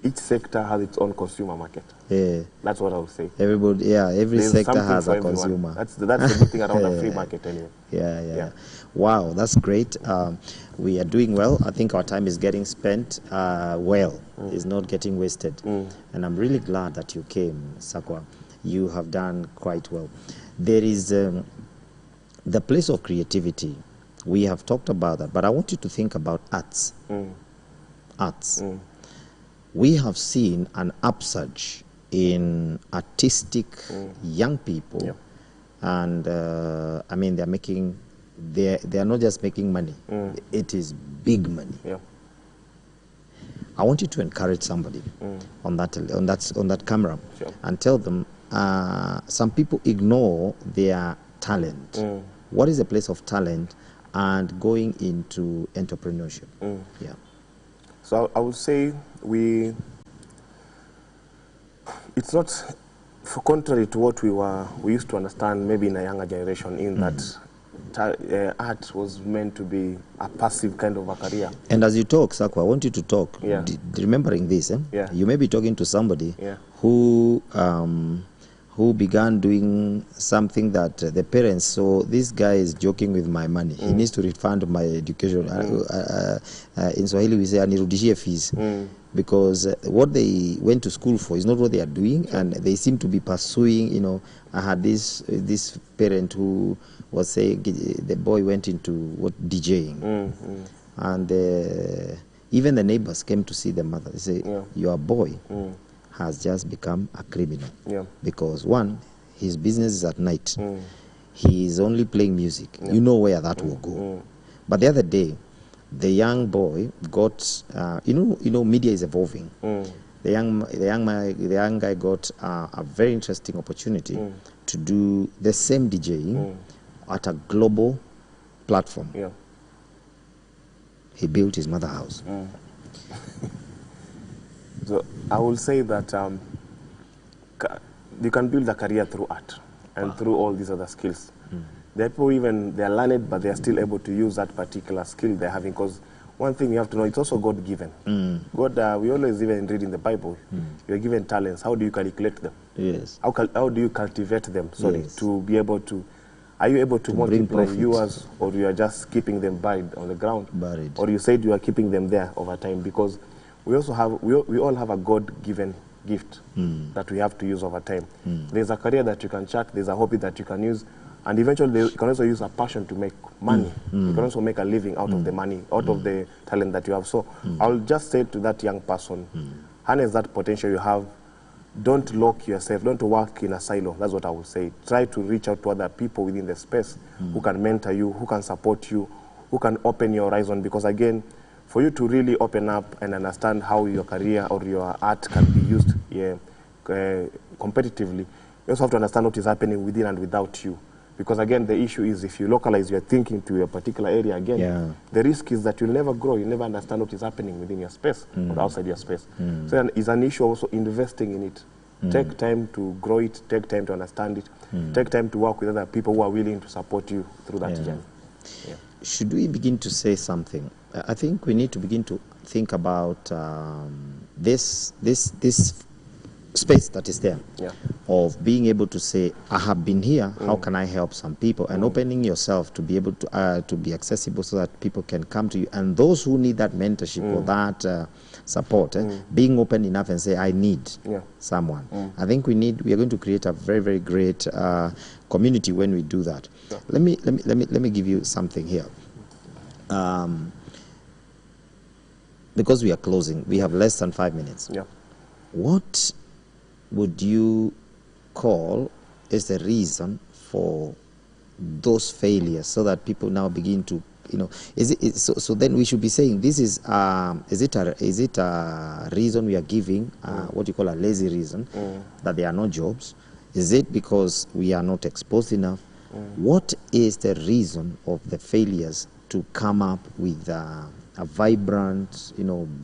Speaker 2: each sector has its own consumer market. Yeah. That's what I would say.
Speaker 1: Everybody, every sector has a consumer.
Speaker 2: That's the good thing around a free market anyway.
Speaker 1: Yeah. Wow, that's great. We are doing well. I think our time is getting spent well. It's not getting wasted. And I'm really glad that you came, Sakwa. You have done quite well. There is the place of creativity. We have talked about that, but I want you to think about arts. Arts. We have seen an upsurge in artistic young people, and they are not just making money; it is big money. I want you to encourage somebody on that camera and tell them some people ignore their talent. What is the place of talent and going into entrepreneurship?
Speaker 2: So I would say it's not contrary to what we used to understand maybe in a younger generation, in that art was meant to be a passive kind of a career.
Speaker 1: And as you talk, Sakwa, I want you to talk, remembering this. You may be talking to somebody who began doing something that the parents, so this guy is joking with my money. He needs to refund my education. In Swahili, we say, anirudishie fees. Because what they went to school for is not what they are doing, and they seem to be pursuing, I had this parent who was saying the boy went into DJing. And even the neighbors came to see the mother. They say, your boy has just become a criminal. Because one, his business is at night. He is only playing music. You know where that will go. But the other day, the young boy got, media is evolving. The young guy got a very interesting opportunity to do the same DJing at a global platform. He built his mother house.
Speaker 2: So I will say that you can build a career through art and through all these other skills. There are people they are learned, but they are still able to use that particular skill they're having, because one thing you have to know, it's also God-given. God, we always even read in the Bible, you're given talents. How do you calculate them?
Speaker 1: Yes.
Speaker 2: How do you cultivate them,
Speaker 1: Yes.
Speaker 2: to be able to, are you able to
Speaker 1: bring
Speaker 2: multiply
Speaker 1: profit.
Speaker 2: yours, or you are just keeping them buried on the ground?
Speaker 1: Buried.
Speaker 2: Or you said you are keeping them there over time, because we also have, we all have a God-given gift that we have to use over time. There's a career that you can chart, there's a hobby that you can use, and eventually you can also use a passion to make money. You can also make a living out of the money, out of the talent that you have. So I'll just say to that young person, harness that potential you have. Don't lock yourself, don't work in a silo. That's what I would say. Try to reach out to other people within the space who can mentor you, who can support you, who can open your horizon. Because again, for you to really open up and understand how your career or your art can be used competitively, you also have to understand what is happening within and without you. Because again, the issue is if you localize your thinking to a particular area again, the risk is that you'll never grow, you'll never understand what is happening within your space or outside your space. So it's an issue also investing in it. Take time to grow it, take time to understand it, take time to work with other people who are willing to support you through that journey.
Speaker 1: Should we begin to say something? I think we need to begin to think about this space that is there, of being able to say, I have been here, how can I help some people? And opening yourself to be able to be accessible so that people can come to you. And those who need that mentorship or that support, being open enough and say, I need someone. I think we are going to create a very, very great community when we do that. Let me give you something here. Because we are closing, we have less than 5 minutes. What would you call is the reason for those failures, so that people now begin to, so then we should be saying this is it a reason we are giving, what you call a lazy reason, that there are no jobs? Is it because we are not exposed enough? What is the reason of the failures to come up with a vibrant,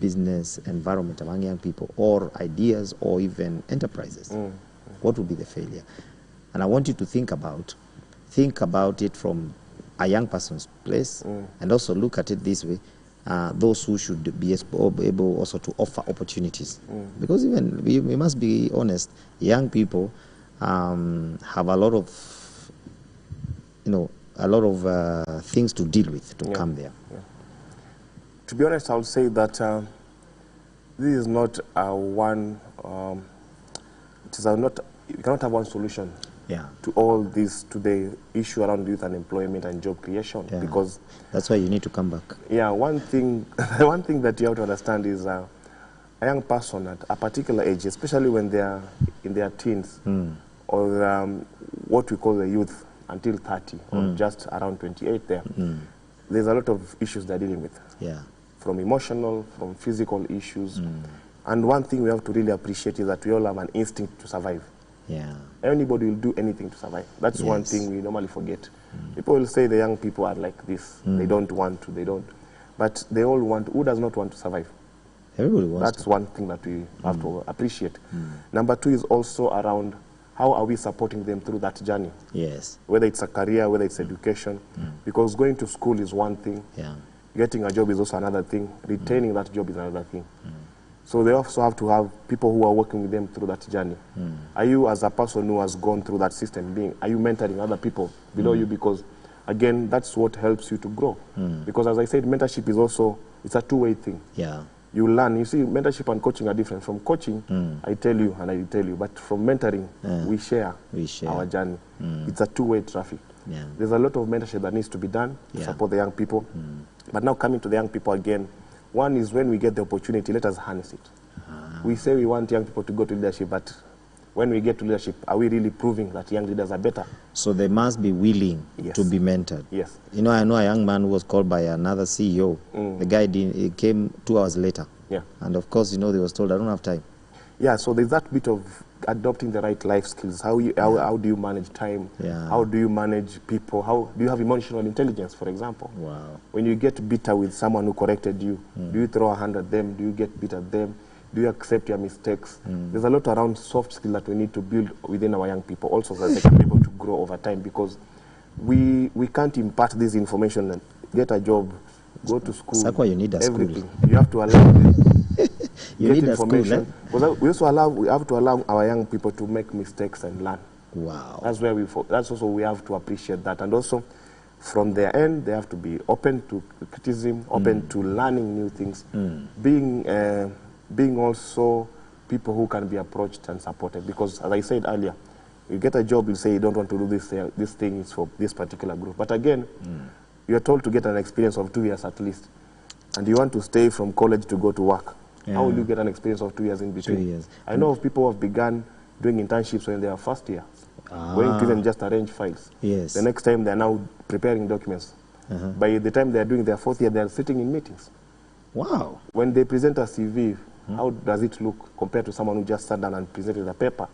Speaker 1: business environment among young people, or ideas, or even enterprises? What would be the failure? And I want you to think about it from a young person's place, and also look at it this way: those who should be able also to offer opportunities, because even we must be honest, young people have a lot of things to deal with to come there.
Speaker 2: To be honest, I would say that this is not one. You cannot have one solution to all this, to the issue around youth unemployment and job creation. Because
Speaker 1: that's why you need to come back.
Speaker 2: One thing that you have to understand is a young person at a particular age, especially when they are in their teens, or what we call the youth until 30, or just around 28 there. There's a lot of issues they're dealing with. From emotional, from physical issues. And one thing we have to really appreciate is that we all have an instinct to survive. Anybody will do anything to survive. That's one thing we normally forget. People will say the young people are like this. They don't want to, they don't. But they all want. Who does not want to survive?
Speaker 1: Everybody wants
Speaker 2: That's one thing that we have to appreciate. Number two is also around how are we supporting them through that journey? Whether it's a career, whether it's education. Because going to school is one thing. Getting a job is also another thing. Retaining that job is another thing. So they also have to have people who are working with them through that journey. Are you, as a person who has gone through that system, are you mentoring other people below you? Because again, that's what helps you to grow. Because as I said, mentorship is also, it's a two-way thing. You learn. You see, mentorship and coaching are different. From coaching, I tell you and I will tell you. But from mentoring, we share our journey. It's a two-way traffic. There's a lot of mentorship that needs to be done to support the young people. But now coming to the young people again, one is when we get the opportunity, let us harness it. We say we want young people to go to leadership, but when we get to leadership, are we really proving that young leaders are better?
Speaker 1: So they must be willing to be mentored. I know a young man who was called by another CEO. The guy he came 2 hours later. And of course, they was told, I don't have time.
Speaker 2: So there's that bit of adopting the right life skills. How do you manage time? How do you manage people? How do you have emotional intelligence, for example? When you get bitter with someone who corrected you, do you throw a hand at them? Do you get bitter at them? Do you accept your mistakes? There's a lot around soft skills that we need to build within our young people also, so that they can be able to grow over time, because we can't impart this information and get a job, go to school.
Speaker 1: Sakwa, you need a
Speaker 2: everything.
Speaker 1: school.
Speaker 2: You have to allow them.
Speaker 1: You
Speaker 2: get
Speaker 1: need
Speaker 2: information.
Speaker 1: a school,
Speaker 2: Because we have to allow our young people to make mistakes and learn.
Speaker 1: Wow.
Speaker 2: That's also we have to appreciate that. And also, from their end, they have to be open to criticism, open to learning new things, being also people who can be approached and supported. Because, as I said earlier, you get a job, you say you don't want to do this, this thing is for this particular group. But again, you're told to get an experience of 2 years at least. And you want to stay from college to go to work. Yeah. How will you get an experience of 2 years in between? 2 years. I know of people who have begun doing internships when they are first year, going to even just arrange files.
Speaker 1: Yes.
Speaker 2: The next time they are now preparing documents. By the time they are doing their fourth year, they are sitting in meetings.
Speaker 1: Wow.
Speaker 2: When they present a CV, how does it look compared to someone who just sat down and presented a paper?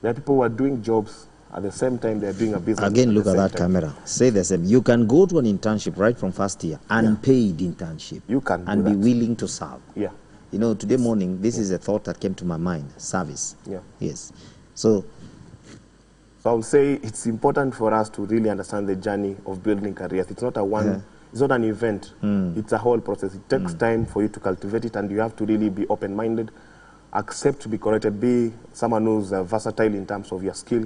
Speaker 2: There are people who are doing jobs at the same time they are doing a business.
Speaker 1: Again, look at that camera. Say the same. You can go to an internship right from first year, unpaid internship.
Speaker 2: You can
Speaker 1: and be willing to serve.
Speaker 2: Yeah.
Speaker 1: You know, today morning, this is a thought that came to my mind. Service.
Speaker 2: Yeah.
Speaker 1: Yes. So
Speaker 2: I would say it's important for us to really understand the journey of building careers. It's not a one. It's not an event. It's a whole process. It takes time for you to cultivate it, and you have to really be open-minded, accept to be corrected, be someone who's versatile in terms of your skill.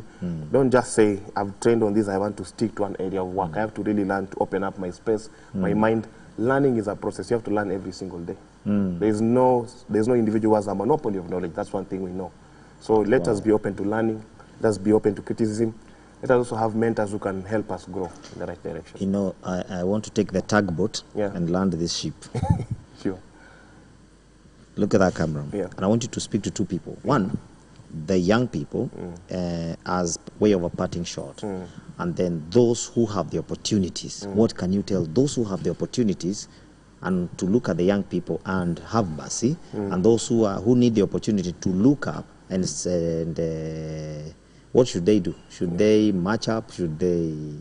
Speaker 2: Don't just say, I've trained on this, I want to stick to an area of work. I have to really learn to open up my space, my mind. Learning is a process. You have to learn every single day. There's no individual who has a monopoly of knowledge. That's one thing we know. So let us be open to learning. Let us be open to criticism. Let us also have mentors who can help us grow in the right direction.
Speaker 1: You know, I want to take the tugboat and land this ship.
Speaker 2: Sure.
Speaker 1: Look at that camera.
Speaker 2: Yeah.
Speaker 1: And I want you to speak to two people. One, the young people as way of a parting shot. And then those who have the opportunities. What can you tell those who have the opportunities and to look at the young people and have mercy, and those who need the opportunity to look up and what should they do? Should they match up? What should they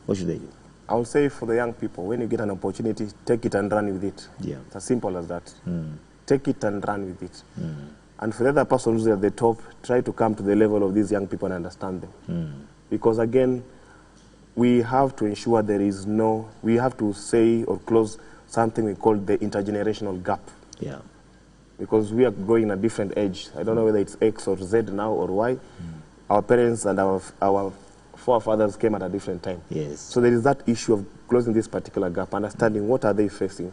Speaker 1: do?
Speaker 2: I would say for the young people, when you get an opportunity, take it and run with it.
Speaker 1: Yeah.
Speaker 2: It's as simple as that. Take it and run with it. And for the other person who's at the top, try to come to the level of these young people and understand them. Because again, we have to ensure we have to say or close something we call the intergenerational gap.
Speaker 1: Yeah.
Speaker 2: Because we are going in a different age. I don't know whether it's X or Z now or Y. Our parents and our forefathers came at a different time.
Speaker 1: Yes.
Speaker 2: So there is that issue of closing this particular gap, understanding what are they facing.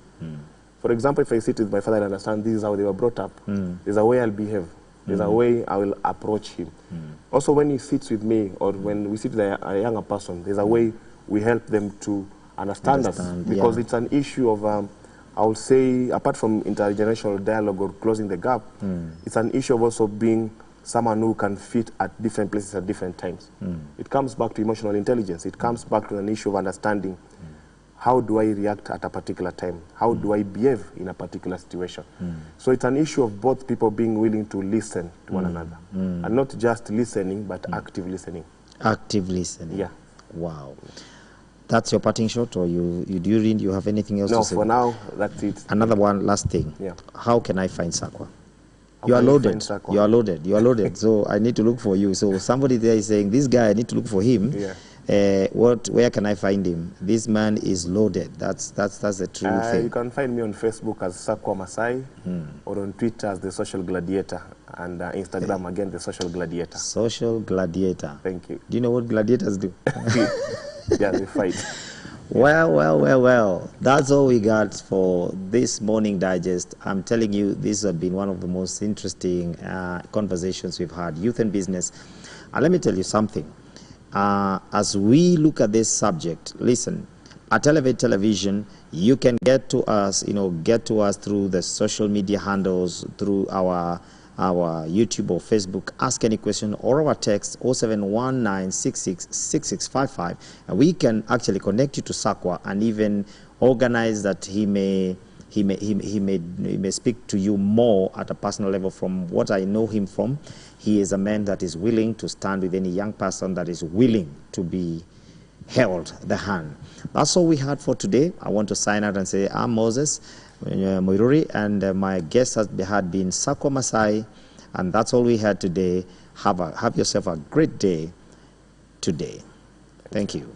Speaker 2: For example, if I sit with my father and understand this is how they were brought up, there's a way I'll behave. There's a way I will approach him. Also, when he sits with me or when we sit with a younger person, there's a way we help them to understand us. Because it's an issue of, I would say, apart from intergenerational dialogue or closing the gap, it's an issue of also being someone who can fit at different places at different times. It comes back to emotional intelligence. It comes back to an issue of understanding how do I react at a particular time? How do I behave in a particular situation? So it's an issue of both people being willing to listen to one another. And not just listening, but active listening.
Speaker 1: Active listening.
Speaker 2: Yeah.
Speaker 1: Wow. That's your parting shot, or do you have anything else to say?
Speaker 2: No, for now, that's it.
Speaker 1: Another one, last thing.
Speaker 2: Yeah.
Speaker 1: How can I find Sakwa? You are loaded. You are loaded. You are loaded. So I need to look for you. So somebody there is saying, this guy, I need to look for him.
Speaker 2: Yeah.
Speaker 1: Where can I find him? This man is loaded. That's the true thing.
Speaker 2: You can find me on Facebook as Sakwa Masai, or on Twitter as the Social Gladiator, and Instagram again the Social Gladiator.
Speaker 1: Social Gladiator.
Speaker 2: Thank you.
Speaker 1: Do you know what gladiators do?
Speaker 2: Yeah, they fight.
Speaker 1: Well. That's all we got for this morning digest. I'm telling you, this has been one of the most interesting conversations we've had, youth and business. And let me tell you something. As we look at this subject, listen, at Elevate Television, you can get to us through the social media handles, through our YouTube or Facebook. Ask any question or our text 0719666655, and we can actually connect you to Sakwa and even organize that he may speak to you more at a personal level. From what I know him from, he is a man that is willing to stand with any young person that is willing to be held the hand. That's all we had for today. I want to sign out and say I'm Moses Mururi, and my guest had been Sakwa Masai, and that's all we had today. Have yourself a great day today. Thank you.